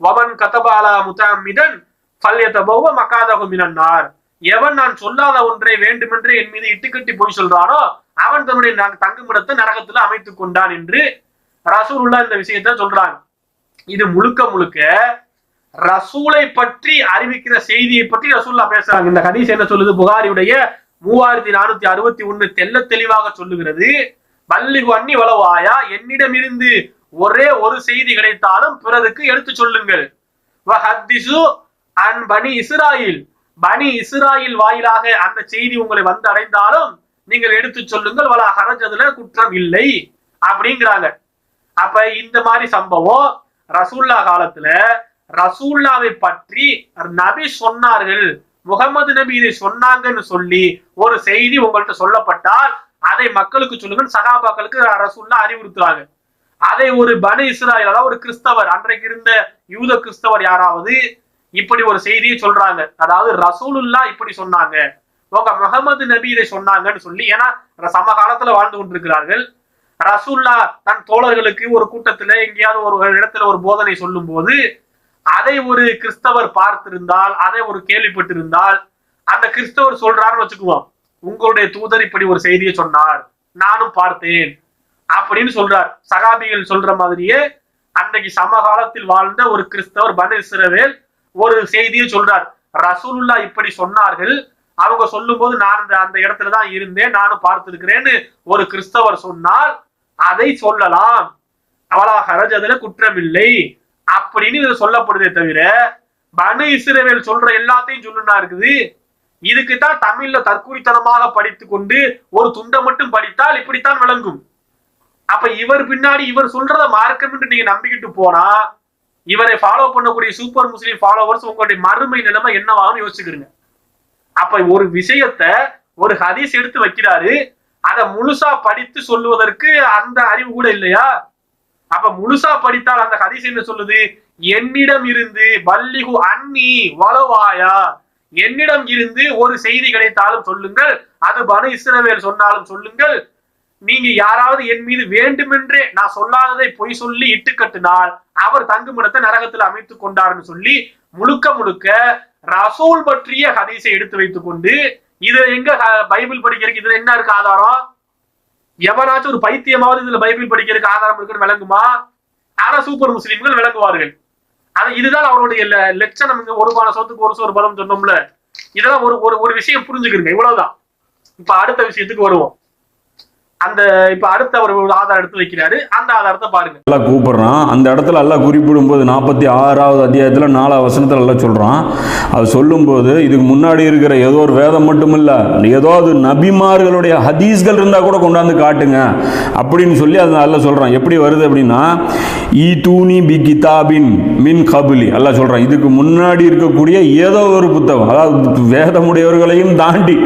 Speaker 1: வமன் கதபாலா முத்தமிதன் ஃபல்யதபவ மகாதஹு மினன் நார், எவன் நான் சொல்லாத ஒன்றை வேண்டுமென்றே என் மீது இட்டுக்கட்டி போய் சொல்றானோ அவன் தன்னுடைய தங்குமிடத்தை நரகத்துல அமைத்துக் கொண்டான் என்று ரசூலுல்லாஹ் இந்த விஷயத்த சொல்றாங்க. இது முழுக்க முழுக்க ரசூலை பற்றி அறிவிக்கிற செய்தியை பற்றி ரசூலுல்லாஹ் பேசுறாங்க. இந்த ஹதீஸ் என்ன சொல்லுது? புகாரியுடைய 3461 தெல்ல தெளிவாக சொல்லுகிறது, பல்லிகு அன்னி வலவ் ஆயா, என்னிடமிருந்து ஒரே ஒரு செய்தி கிடைத்தாலும் பிறருக்கு எடுத்து சொல்லுங்கள். வஹத்திஸு அன் பனி இஸ்ராயில், பனி இஸ்ராயில் வாயிலாக அந்த செய்தி உங்களை வந்து அடைந்தாலும் நீங்கள் எடுத்து சொல்லுங்கள். வலா ஹரஜ், அதுல குற்றம் இல்லை அப்படிங்கிறாங்க. அப்ப இந்த மாதிரி சம்பவம் ரசூல்லா காலத்துல ரசூல்லாவை பற்றி நபி சொன்னார்கள், முகமது நபி இதை சொன்னாங்கன்னு சொல்லி ஒரு செய்தி உங்கள்கிட்ட சொல்லப்பட்டால் அதை மக்களுக்கு சொல்லுங்க, சகாபாக்களுக்கு ரசூல்லா அறிவுறுத்துறாங்க. அதை ஒரு பனி இஸ்ராயில், அதாவது ஒரு கிறிஸ்தவர், அன்றைக்கு இருந்த யூத கிறிஸ்தவர் யாராவது இப்படி ஒரு செய்தியை சொல்றாங்க, அதாவது ரசூலுல்லா இப்படி சொன்னாங்க, உங்க முகமது நபி இதை சொன்னாங்கன்னு சொல்லி, ஏன்னா சமகாலத்துல வாழ்ந்து கொண்டிருக்கிறார்கள். ரசூல்லா தன் தோழர்களுக்கு ஒரு கூட்டத்துல எங்கேயாவது ஒரு இடத்துல ஒரு போதனை சொல்லும் போது அதை ஒரு கிறிஸ்தவர் பார்த்திருந்தால், அதை ஒரு கேள்விப்பட்டிருந்தால், அந்த கிறிஸ்தவர் சொல்றாருன்னு வச்சுக்குவோம், உங்களுடைய தூதர் இப்படி ஒரு செய்தியை சொன்னார், நானும் பார்த்தேன் அப்படின்னு சொல்றார். சகாபிகள் சொல்ற மாதிரியே அன்றைக்கு சமகாலத்தில் வாழ்ந்த ஒரு கிறிஸ்தவர் பனி இஸ்ரவேல் ஒரு செய்தியை சொல்றார், ரசூலுல்லா இப்படி சொன்னார்கள், அவங்க சொல்லும் போது நான் அந்த இடத்துலதான் இருந்தேன், நானும் பார்த்திருக்கிறேன்னு ஒரு கிறிஸ்தவர் சொன்னால் அதை சொல்லலாம், அவளா ஹரஜ், அதுல குற்றமில்லை அப்படின்னு இது சொல்லப்படுதே தவிர பனி இஸ்ரவேல் சொல்ற எல்லாத்தையும் சொல்லுனா இருக்குது. இதுக்குத்தான் தமிழ்ல தற்கூரித்தனமாக படித்து கொண்டு ஒரு துண்டை மட்டும் படித்தால் இப்படித்தான் விளங்கும். அப்ப இவர் பின்னாடி இவர் சொல்றத மார்க்கம் என்று நீங்க நம்பிக்கிட்டு போனா இவரை ஃபாலோ பண்ணக்கூடிய சூப்பர் முஸ்லிம் ஃபாலோவர்ஸ் உங்களுடைய மறுமை நிலைமை என்னவாகும் யோசிச்சுக்கிறீங்க. அப்ப ஒரு விஷயத்த ஒரு ஹதீஸ் எடுத்து வைக்கிறாரு, அதை முழுசா படித்து சொல்லுவதற்கு அந்த அறிவு கூட இல்லையா? அப்ப முழுசா படித்தால் அந்த ஹதீஸ் என்ன சொல்லுது? என்னிடம் இருந்து பல்லிகு அன்னி வலவாயா, என்னிடம் இருந்து ஒரு செய்தி கிடைத்தாலும் சொல்லுங்கள், அது பனு இஸ்ரவேல் சொன்னாலும் சொல்லுங்கள், நீங்க யாராவது என் மீது வேண்டுமென்றே நான் சொல்லாததை பொய் சொல்லி இட்டு கட்டினால் அவர் தங்குமிடத்தை நரகத்தில் அமைத்துக் கொண்டார்னு சொல்லி முழுக்க முழுக்க ரசூல் பற்றிய ஹதீஸை எடுத்து வைத்துக் கொண்டு, இது எங்க பைபிள் படிக்கிறதுக்கு இதுல என்ன இருக்கு ஆதாரம்? எவனாச்சும் ஒரு பைத்தியமாவது இதுல பைபிள் படிக்கிறதுக்கு ஆதாரம் இருக்குன்னு விளங்குமா? ஆனா சூப்பர் முஸ்லிம்கள் விளங்குவார்கள். இதுதான் அவருடைய லட்சணம். ஒரு பான சொத்துக்கு ஒரு சோறு பலம் சொன்னோம்ல, இதெல்லாம் ஒரு விஷயம் புரிஞ்சுக்கிறீங்க, இவ்வளவுதான். இப்ப அடுத்த விஷயத்துக்கு வருவோம். அந்த இப்ப அடுத்த ஒரு ஆதாரம் எடுத்து வைக்கிறாரு, அந்த ஆதாரத்தை பாருங்க.
Speaker 2: எல்லாம் கூப்பிடுறான். அந்த இடத்துல எல்லாம் குறிப்பிடும் போது 46வது அத்தியாயத்துல 4வது வசனத்துல எல்லாம் சொல்றான். அது சொல்லும் போது இதுக்கு முன்னாடி இருக்கிற ஏதோ ஒரு வேதம் மட்டும் இல்ல, ஏதோ நபிமார்களுடைய ஹதீஸ்கள் இருந்தா கூட கொண்டாந்து காட்டுங்க அப்படின்னு சொல்லி அது நல்லா சொல்றான். எப்படி வருது அப்படின்னா, ஈ தூணி பி கிதாபின் மின் கபுலி அல்லாஹ் சொல்றான். இதுக்கு முன்னாடி இருக்கக்கூடிய ஏதோ ஒரு புத்தகம், அதாவது வேதமுடையவர்களையும் தாண்டி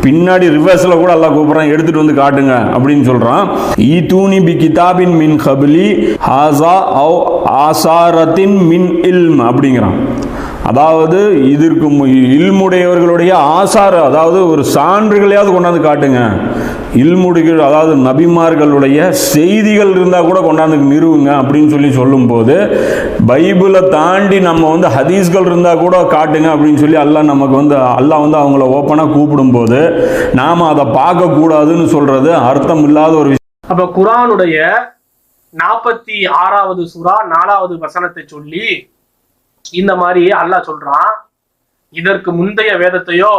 Speaker 2: பின்னாடி ரிவர்ஸ்ல கூட அல்லாஹ் கூப்பிடுறான், எடுத்துட்டு வந்து காட்டுங்க அப்படின்னு சொல்றான். ஈ தூணி பி கிதாபின் மின் கபுலி ஹாசா அவ் ஆசாரத்தின் மின் இல்ம் அப்படிங்கிறான். அதாவது இதற்கு இல்முடையவர்களுடைய ஆசார, அதாவது ஒரு சான்றுகளையாவது கொண்டாந்து காட்டுங்க. இல்முடிகள், அதாவது நபிமார்களுடைய செய்திகள் இருந்தால் கூட கொண்டாந்து நிறுவுங்க அப்படின்னு சொல்லும் போது, பைபிளை தாண்டி நம்ம ஹதீஸ்கள் இருந்தால் கூட காட்டுங்க அப்படின்னு சொல்லி அல்லாஹ் நமக்கு அல்லாஹ் அவங்கள ஓப்பனாக கூப்பிடும் போது நாம் அதை பார்க்கக்கூடாதுன்னு சொல்றது அர்த்தம் இல்லாத ஒரு விஷயம்.
Speaker 1: அப்ப குர்ஆனுடைய 46வது சூரா 4வது வசனத்தை சொல்லி இந்த மாதிரி அல்லாஹ் சொல்றான், இதற்கு முந்தைய வேதத்தையோ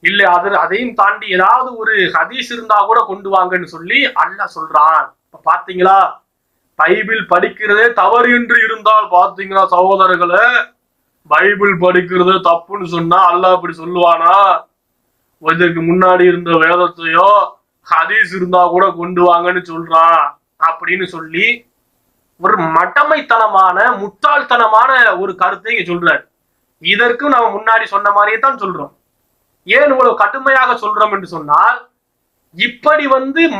Speaker 1: இல்ல அதையும் தாண்டி ஏதாவது ஒரு ஹதீஸ் இருந்தா கூட கொண்டு வாங்கன்னு சொல்லி அல்லாஹ் சொல்றான். இப்ப பாத்தீங்களா, பைபிள் படிக்கிறதே தவறு என்று இருந்தால் பாத்தீங்களா சகோதரர்களே, பைபிள் படிக்கிறது தப்புன்னு சொன்னா அல்லாஹ் அப்படி சொல்லுவானா? இதற்கு முன்னாடி இருந்த வேதத்தையோ ஹதீஸ் இருந்தா கூட கொண்டு வாங்கன்னு சொல்றான் அப்படின்னு சொல்லி ஒரு மட்டமைத்தனமான முட்டாள்தனமான ஒரு கருத்தை இங்க சொல்றாரு. இதற்கும் நம்ம முன்னாடி சொன்ன மாதிரியே தான் சொல்றோம். ஏன் இவ்வளவு கடுமையாக சொல்றோம் என்று சொன்னால், இப்படி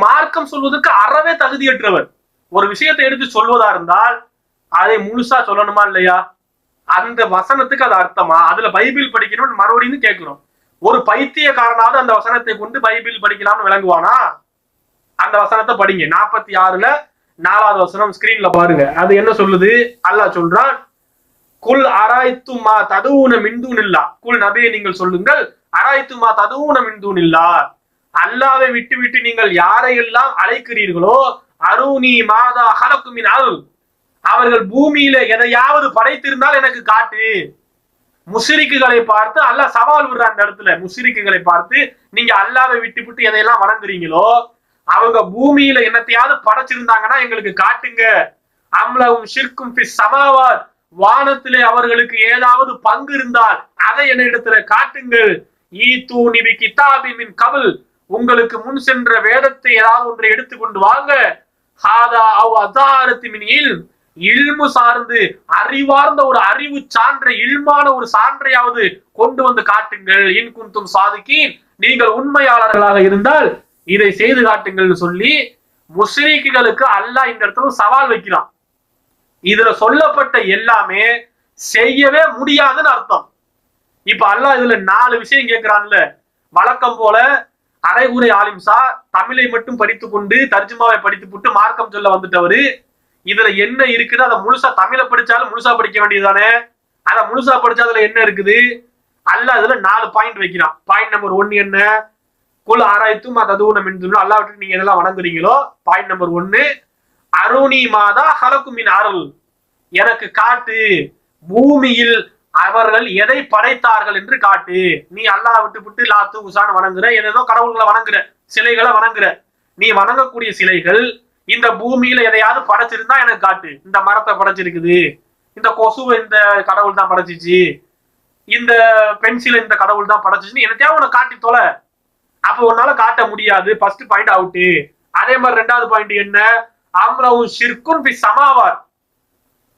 Speaker 1: மார்க்கம் சொல்வதற்கு அறவே தகுதியற்றவர் ஒரு விஷயத்தை எடுத்து சொல்வதா இருந்தால் அதை முழுசா சொல்லணுமா இல்லையா? அந்த வசனத்துக்கு அது அர்த்தமா? அதுல பைபிள் படிக்கணும்னு மறுபடியும் கேட்கிறோம். ஒரு பைத்தியக்காரனாவது அந்த வசனத்தை கொண்டு பைபிள் படிக்கலாம்னு விளங்குவானா? அந்த வசனத்தை படிங்க. 46ல 4வது வசனம் ஸ்கிரீன்ல பாருங்க. அது என்ன சொல்லுது? அல்லாஹ் சொல்றான், குல் அராய்த்துமா ததுவுன மின்தூனில்லா, குல் நபியை நீங்கள் சொல்லுங்கள், அராய்த்துமா ததுவுன மின்தூனில்லா, அல்லாவை விட்டு விட்டு நீங்கள் யாரையெல்லாம் அழைக்கிறீர்களோ, அருணி மாதா ஹலக்குமின் அருள், அவர்கள் பூமியில எதையாவது படைத்திருந்தால் எனக்கு காட்டு. முஸ்ரிக்குகளை பார்த்து அல்லாஹ் சவால் விடுற அந்த இடத்துல, முஸ்ரிக்குகளை பார்த்து நீங்க அல்லாவை விட்டு விட்டு எதையெல்லாம் வணங்குறீங்களோ அவங்க பூமியில என்னத்தையாவது படைச்சிருந்தாங்கன்னா எங்களுக்கு காட்டுங்க. அம்லவும் ஷிர்கும் ஃபிஸ் சமாவாத், வானத்திலே அவர்களுக்கு ஏதாவது பங்கு இருந்தால் அதை என்னிடத்துல காட்டுங்கள். ஈது நிபி கிதாபி மின் கபல், உங்களுக்கு முன் சென்ற வேதத்தை ஏதாவது ஒன்றை எடுத்துக்கொண்டு வாங்க. ஹாதா அவ் அதாரத்தி மின் இல்ம், இல்மு சார்ந்து அறிவார்ந்த ஒரு அறிவு சான்றை, இல்மான ஒரு சான்றையாவது கொண்டு வந்து காட்டுங்கள். இன் குந்தும் சாதிக்கீன், நீங்கள் உண்மையாளர்களாக இருந்தால் இதை செய்து காட்டுங்கள் சொல்லி முஸ்லிம்களுக்கு அல்லாஹ் இந்த இடத்துல சவால் வைக்கிறான். இதுல சொல்லப்பட்ட எல்லாமே செய்யவே முடியாதுன்னு அர்த்தம். இப்ப அல்லாஹ் இதுல 4 விஷயம் கேட்கிறான்ல. வழக்கம் போல அரைகுறை ஆலிம்சா தமிழை மட்டும் படித்துக் கொண்டு தர்ஜுமாவை படித்து போட்டு மார்க்கம் சொல்ல வந்துட்டவரு, இதுல என்ன இருக்குது அதை முழுசா தமிழை படிச்சாலும் முழுசா படிக்க வேண்டியதுதானே? அதை முழுசா படிச்சா அதுல என்ன இருக்குது? அல்லாஹ் இதுல 4 பாயிண்ட் வைக்கிறான். பாயிண்ட் நம்பர் 1 என்ன? குல் ஆராய்த்தும் ததுவுன மின்துன், அல்லாஹ் விட்டு நீங்க எதெல்லாம் வணங்குறீங்களோ. பாயிண்ட் நம்பர் 1, அருணி மாதா ஹலக்குமின் அருள், எனக்கு காட்டு பூமியில் அவர்கள் எதை படைத்தார்கள் என்று காட்டு. நீ அல்லாஹ் விட்டு விட்டு லாத்து உசான்னு வணங்குற, ஏதோ கடவுள்களை வணங்குற, சிலைகளை வணங்குற, நீ வணங்கக்கூடிய சிலைகள் இந்த பூமியில எதையாவது படைச்சிருந்தா எனக்கு காட்டு. இந்த மரத்தை படைச்சிருக்குது, இந்த கொசுவை இந்த கடவுள் தான் படைச்சிச்சு, இந்த பென்சிலை இந்த கடவுள் தான் படைச்சிச்சுன்னு என்னத்தையா உனக்கு காட்டி தொலை. அப்ப உன்னால காட்ட முடியாது. First point out. அதே மாதிரி 2வது பாயிண்ட் என்ன? அம்ரவும் ஷிர்குன் ஃபி சமாவாத்,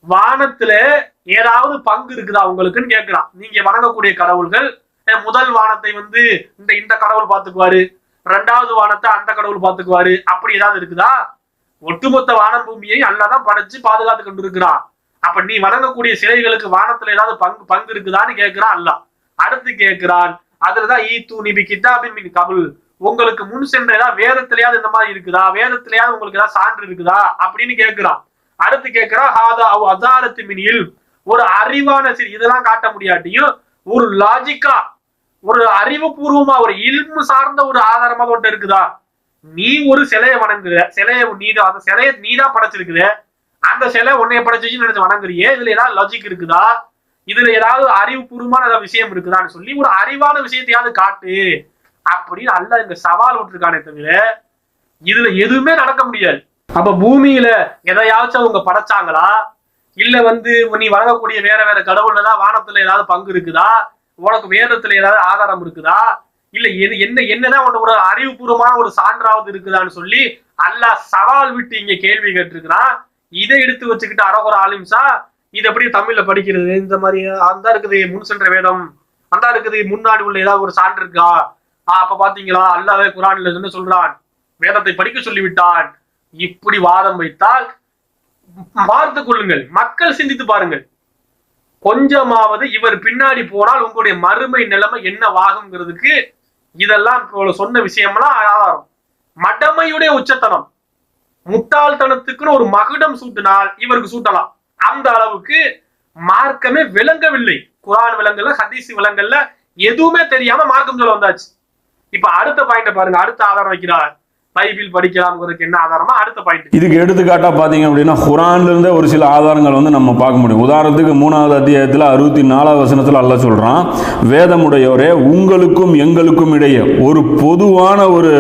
Speaker 1: வானத்துல ஏதாவது பங்கு இருக்குதா உங்களுக்குன்னு கேட்கிறான். நீங்க வணங்கக்கூடிய கடவுள்கள், முதல் வானத்தை இந்த கடவுள் பாத்துக்குவாரு, 2வது வானத்தை அந்த கடவுள் பாத்துக்குவாரு, அப்படி ஏதாவது இருக்குதா? ஒட்டுமொத்த வானம் பூமியை அல்லாதான் படைச்சு பாதுகாத்து கொண்டு இருக்கிறான். அப்ப நீ வணங்கக்கூடிய சிலைகளுக்கு வானத்துல ஏதாவது பங்கு இருக்குதான்னு கேட்கிறான் அல்ல. அடுத்து கேட்கிறான், அதுலதான் ஈத்து நிபி கிதாபின் மின் கபுல், உங்களுக்கு முன் சென்ற ஏதாவது வேதத்திலேயாவது இந்த மாதிரி இருக்குதா, வேதத்திலேயாவது உங்களுக்கு ஏதாவது சான்று இருக்குதா அப்படின்னு கேட்கிறான். அடுத்து கேட்கிறான், ஹாதா அவ் அதாரத்து மினில், ஒரு அறிவான இதெல்லாம் காட்ட முடியாட்டியும் ஒரு லாஜிக்கா ஒரு அறிவுபூர்வமா ஒரு இல்மு சார்ந்த ஒரு ஆதாரமா ஒன்று இருக்குதா, நீ ஒரு சிலையை வணங்குற, சிலையை அந்த சிலையை நீதான் படைச்சிருக்குற, அந்த சிலை உன்னைய படைச்சிச்சு நினைச்சு வணங்குறியே, இதுல ஏதாவது லாஜிக் இருக்குதா, இதுல ஏதாவது அறிவுபூர்வமான ஏதாவது விஷயம் இருக்குதான்னு சொல்லி ஒரு அறிவான விஷயத்தையாவது காட்டு அப்படின்னு அல்லாஹ் இங்க சவால் விட்டுருக்கானே தவிர இதுல எதுவுமே நடக்க முடியாது. அப்ப பூமியில எதையாச்சும் அவங்க படைச்சாங்களா, இல்ல நீ வணங்கக்கூடிய வேற வேற கடவுள்லதான் வானத்துல ஏதாவது பங்கு இருக்குதா, உனக்கு வேதத்துல ஏதாவது ஆதாரம் இருக்குதா, இல்ல என்னதான் ஒரு அறிவுபூர்வமான ஒரு சான்றாவது இருக்குதான்னு சொல்லி அல்லாஹ் சவால் விட்டு இங்க கேள்வி கேட்டிருக்கிறான். இதை எடுத்து வச்சுக்கிட்டு அரகுர ஆலிம்சா இது எப்படி தமிழ்ல படிக்கிறது, இந்த மாதிரி அந்த இருக்குது முன் சென்ற வேதம், அந்த இருக்குது முன்னாடி உள்ள ஏதாவது ஒரு சான்று இருக்கா, அப்ப பாத்தீங்களா அல்லாஹ்வே குர்ஆன்ல என்ன சொல்றான், வேதத்தை படிக்க சொல்லிவிட்டான், இப்படி வாதம் வைத்தால் பார்த்து கொள்ளுங்கள், மக்கள் சிந்தித்து பாருங்கள், கொஞ்சமாவது இவர் பின்னாடி போனால் உங்களுடைய மறுமை நிலைமை என்னவாகுங்கிறதுக்கு இதெல்லாம் சொன்ன விஷயம்லாம் ஆதாரம். மடமையுடைய உச்சத்தனம், முட்டாள்தனத்துக்குன்னு ஒரு மகுடம் சூட்டினால் இவருக்கு சூட்டலாம். அந்த அளவுக்கு மார்க்கமே விளங்கவில்லை. குர்ஆன் விளங்கல, ஹதீஸ் விளங்கல்ல, எதுவுமே தெரியாம மார்க்கம் சொல்ல வந்தாச்சு. இப்ப அடுத்த பாயிண்ட் பாருங்க, அடுத்த ஆதாரம் வைக்கிறார், பைபிள் படிக்கலாம்ங்கிறதுக்கு என்ன ஆதாரமா அடுத்த பாயிண்ட்.
Speaker 2: இதுக்கு எடுத்துக்காட்டா பாத்தீங்க அப்படின்னா குர்ஆன்ல இருந்தே ஒரு சில ஆதாரங்கள் நம்ம பார்க்க முடியும். உதாரணத்துக்கு 3வது அத்தியாயத்துல 64வது வசனத்துல அல்லாஹ் சொல்றான், வேதமுடையோரே உங்களுக்கும் எங்களுக்கும் இடையே ஒரு பொதுவான ஒரு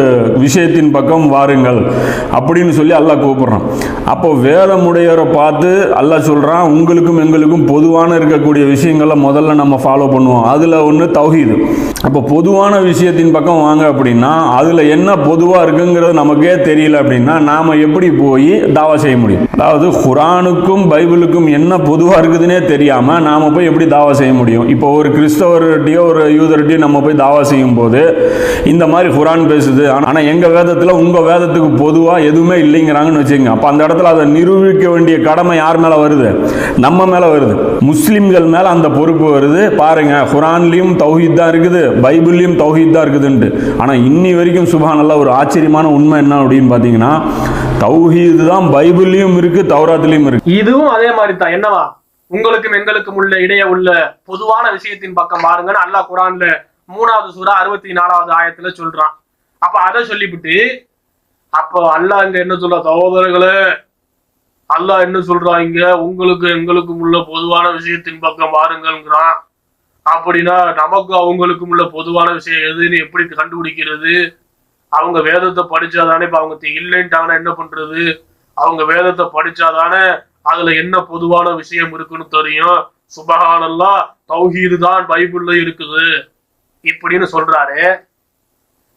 Speaker 2: விஷயத்தின் பக்கம் வாருங்கள் அப்படின்னு சொல்லி அல்லாஹ் கூப்பிடுறான். அப்போ வேதமுடையோரை பார்த்து அல்லாஹ் சொல்றான், உங்களுக்கும் எங்களுக்கும் பொதுவான இருக்கக்கூடிய விஷயங்களை முதல்ல நம்ம ஃபாலோ பண்ணுவோம். அதுல ஒண்ணு தௌஹீது. அப்போ பொதுவான விஷயத்தின் பக்கம் வாங்க அப்படின்னா அதுல என்ன பொதுவா இருக்குங்க நமக்கே தெரியல அப்படின்னா நாம எப்படி போய் தாவா செய்ய முடியும்? அதாவது குர்ஆனுக்கும் பைபிளுக்கும் என்ன பொதுவா இருக்குதுன்னே தெரியாம நாம போய் எப்படி தாவா செய்ய முடியும்? இப்போ ஒரு கிறிஸ்தவர்கிட்டயோ ஒரு யூதர்கிட்டயோ நம்ம போய் தாவா செய்யும் போது இந்த மாதிரி குர்ஆன் பேசுது, ஆனா எங்க வேதத்துல உங்க வேதத்துக்கு பொதுவா எதுவுமே இல்லைங்கிறாங்கன்னு வச்சுக்கோங்க. அப்ப அந்த இடத்துல அதை நிரூபிக்க வேண்டிய கடமை யார் மேல வருது? நம்ம மேல வருது. முஸ்லிம்கள் மேல அந்த பொறுப்பு வருது. பாருங்க, குர்ஆன்லயும் தௌஹீத் தான் இருக்குது, பைபிள்லயும் தௌஹீத் தான் இருக்குதுன்னு. ஆனா இன்னி வரைக்கும் சுப்ஹானல்லாஹ் ஒரு ஆச்சரியமான உண்மை என்ன அப்படின்னு பாத்தீங்கன்னா, தௌஹீது தான் பைபிள்லயும் இருக்கு, தௌராத்திலயும் இருக்கு.
Speaker 1: இதுவும் அதே மாதிரி தான். என்னவா, உங்களுக்கும் எங்களுக்கும் இடையே உள்ள பொதுவான விஷயத்தின் பக்கம் பாருங்கன்னு அல்லாஹ் குர்ஆன்ல 3வது சூரா 64வது ஆயத்துல சொல்றான். அப்ப அதை சொல்லிவிட்டு அப்போ அல்லாஹ் இங்க என்ன சொல்ற, சகோதரர்களே அல்லாஹ் என்ன சொல்றான் இங்க, உங்களுக்கு எங்களுக்கும் உள்ள பொதுவான விஷயத்தின் பக்கம் பாருங்கள்ங்கிறான். அப்படின்னா நமக்கு அவங்களுக்கும் உள்ள பொதுவான விஷயம் எதுன்னு எப்படி கண்டுபிடிக்கிறது? அவங்க வேதத்தை படிச்சாதானே, இப்ப அவங்க இல்லைன்ட்டாங்கன்னா என்ன பண்றது? அவங்க வேதத்தை படிச்சாதானே அதுல என்ன பொதுவான விஷயம் இருக்குன்னு தெரியும். சுப்ஹானல்லாஹ், தௌஹீது தான் பைபிள்ல இருக்குது இப்படின்னு சொல்றாரு.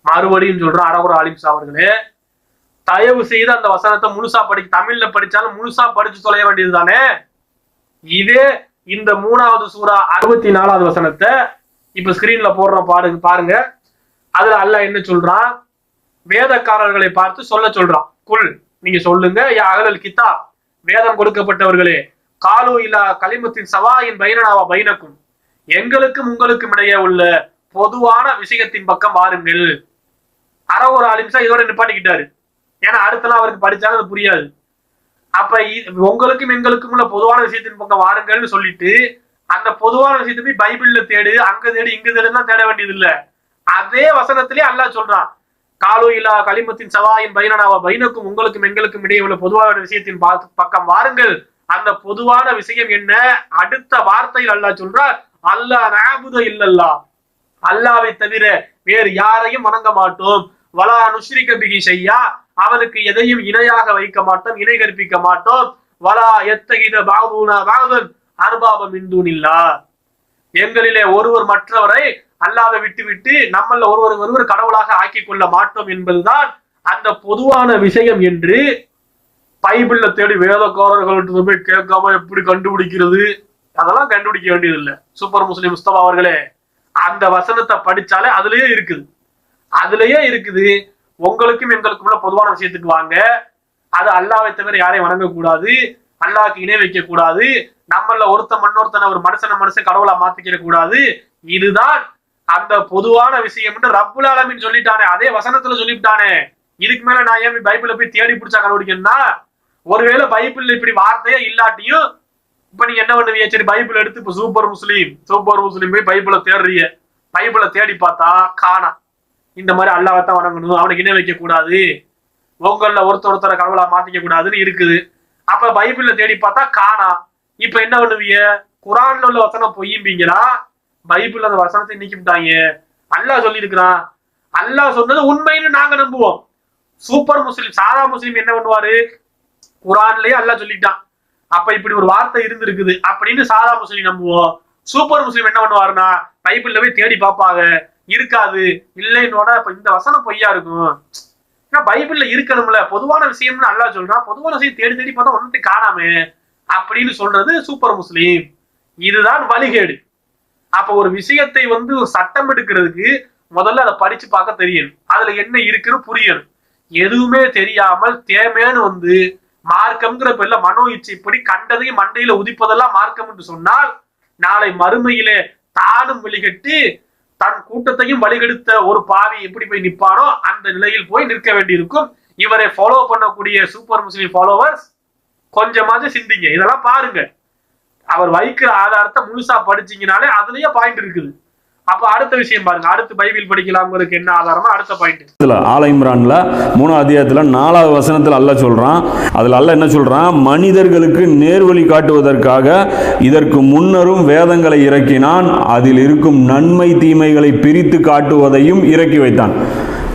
Speaker 1: மறுபடியும் சொல்ற அரகுர ஆலிம்சா அவர்களே, தயவு செய்து அந்த வசனத்தை முழுசா தமிழ்ல படிச்சாலும் முழுசா படிச்சு தொலைய வேண்டியது தானே. இதே இந்த 3வது சூரா 64வது வசனத்தை இப்ப ஸ்கிரீன்ல போடுறோம் பாருங்க. அதுல அல்லாஹ் என்ன சொல்றான், வேதக்காரர்களை பார்த்து சொல்றான், குல் நீங்க சொல்லுங்க, யா அஹ்லல் கிதாப், வேதம் கொடுக்கப்பட்டவர்களே, காலு இலா கலிமத்தின் சவாயின் பைனனாவா பைனக்கும், எங்களுக்கும் உங்களுக்கும் இடையே உள்ள பொதுவான விஷயத்தின் பக்கம் வாருங்கள். அரகுர ஆலிம்சா இதோட நிப்பாட்டிக்கிட்டாரு. ஏன்னா அடுத்தலாம் அவருக்கு படிச்சாலும் அது புரியாது. அப்ப உங்களுக்கும் எங்களுக்கும் உள்ள பொதுவான விஷயத்தின் பக்கம் வாருங்கள்னு சொல்லிட்டு அந்த பொதுவான விஷயத்தை போய் பைபிள்ல தேடு, அங்க தேடு, இங்க தேடுலாம் தேட வேண்டியது இல்ல. அதே வசனத்திலே அல்லாஹ் சொல்றான், காலு இலா கலிமத்தின் சவாயின் பைனனாவா பைனக்கும், உங்களுக்கும் எங்களுக்கும் இடையே உள்ள பொதுவான விஷயத்தின் பக்கம் வாருங்கள். அந்த பொதுவான விஷயம் என்ன? அடுத்த வார்த்தையில் அல்லாஹ் சொல்றார், அல்லாஹ் நஅபுது இல்லல்லாஹ், அல்லாஹ்வை தவிர வேறு யாரையும் வணங்க மாட்டோம். வலா நுஷ்ரிக பிஹி ஷையா, அவனுக்கு எதையும் இணையாக வைக்க மாட்டோம், இணை கற்பிக்க மாட்டோம். வலா யத்தகித பஅதுனா பஅதன் அர்பாப மின் தூனில்லாஹ், எங்களிலே ஒருவர் மற்றவரை அல்லாஹ்வை விட்டு நம்மள ஒருவர் கடவுளாக ஆக்கி கொள்ள மாட்டோம் என்பதுதான் அந்த பொதுவான விஷயம் என்று பைபிள்ல தேடி வேதக்காரர்கள்ட்ட போய் கேட்காம எப்படி கண்டுபிடிக்கிறது? அதெல்லாம் கண்டுபிடிக்க வேண்டியது இல்லை. சூப்பர் முஸ்லிம் முஸ்தபா அவர்களே, அந்த வசனத்தை படிச்சாலே அதுலயே இருக்குது. உங்களுக்கும் எங்களுக்கும் உள்ள பொதுவான விஷயத்துக்கு வாங்க, அது அல்லாவை தவிர யாரையும் வணங்கக்கூடாது, அல்லாஹ்க்கு இணை வைக்க கூடாது, நம்மள மண்ணொருத்தனை ஒரு மனுஷன் கடவுளா மாத்திக்கிற கூடாது. இதுதான் அந்த பொதுவான விஷயம் என்று ரப்புல் ஆலமீன் சொல்லிட்டானே, அதே வசனத்துல சொல்லிவிட்டானே. இதுக்கு மேல நான் ஏன் பைபிளை போய் தேடி பிடிச்சா கண்டுபிடிக்கணும்னா, ஒருவேளை பைபிள்ல இப்படி வார்த்தையே இல்லாட்டியும் இப்ப நீங்க என்ன பண்ணுவீங்க, சரி பைபிள் எடுத்து இப்ப சூப்பர் முஸ்லீம் போய் பைபிளை தேடுறீங்க. பைபிளை தேடி பார்த்தா காணா, இந்த மாதிரி அல்லாஹ்தான் வணங்கணும், அவனுக்கு இணை வைக்க கூடாது, உங்கள ஒருத்தரை கடவுளா மாத்திக்க கூடாதுன்னு இருக்குது. அப்ப பைபிள்ல தேடி பார்த்தா காணா. இப்ப என்ன பண்ணுவீங்க, குரான்ல உள்ள வசனம் பொய்யும்பீங்களா, பைபிள் அந்த வசனத்தை நீக்கிவிட்டாங்க. அல்லாஹ் சொல்லி இருக்கிறான், அல்லாஹ் சொன்னது உண்மைன்னு நாங்க நம்புவோம். சூப்பர் முஸ்லீம் சாதா முஸ்லீம் என்ன பண்ணுவாரு, குரான்லயே அல்லாஹ் சொல்லிட்டான், அப்ப இப்படி ஒரு வார்த்தை இருந்திருக்குது அப்படின்னு சாதா முஸ்லீம் நம்புவோம். சூப்பர் முஸ்லீம் என்ன பண்ணுவாருன்னா பைபிள்ல போய் தேடி பார்ப்பாங்க, இருக்காது, இல்லைன்னோட இப்ப இந்த வசனம் பொய்யா இருக்கும். ஏன்னா பைபிள்ல இருக்கணும்ல, பொதுவான விஷயம்னு அல்லாஹ் சொல்றான், பொதுவான விஷயம் தேடி தேடி பார்த்தா ஒன்னும் காணாமே அப்படின்னு சொல்றது சூப்பர் முஸ்லீம். இதுதான் வழிகேடு. அப்ப ஒரு விஷயத்தை சட்டம் எடுக்கிறதுக்கு முதல்ல அதை படிச்சு பார்க்க தெரியணும், அதுல என்ன இருக்குன்னு புரியணும். எதுவுமே தெரியாமல் தேமேன்னு மார்க்கம்ங்கிற பேர்ல மனோ இச்சைப்படி கண்டதையும் மண்டையில உதிப்பதெல்லாம் மார்க்கம் என்று சொன்னால், நாளை மறுமையிலே தானும் வழிகட்டு தன் கூட்டத்தையும் வழிகெடுத்த ஒரு பாவி எப்படி போய் நிற்பானோ அந்த நிலையில் போய் நிற்க வேண்டியிருக்கும். இவரை ஃபாலோ பண்ணக்கூடிய சூப்பர் முஸ்லீம் ஃபாலோவர்ஸ் கொஞ்சமாச்சும் சிந்திங்க, இதெல்லாம் பாருங்க. அவர் வைக்கிற ஆதாரத்தை முழுசா படிச்சீங்கனாலே அதுலயே பாயிண்ட் இருக்குது. அப்ப அடுத்த விஷயம் பாருங்க, அடுத்து பைபிள் படிக்கலாம், உங்களுக்கு என்ன ஆதாரமா அடுத்த பாயிண்ட்.
Speaker 2: ஆல இம்ரான்ல 3ஆம் அத்தியாயத்துல 4வது வசனத்துல அல்லாஹ் சொல்றான், அதுல அல்லாஹ் என்ன சொல்றான், மனிதர்களுக்கு நேர்வழி காட்டுவதற்காக இதற்கு முன்னரும் வேதங்களை இறக்கினான், அதில் இருக்கும் நன்மை தீமைகளை பிரித்து காட்டுவதையும் இறக்கி வைத்தான்.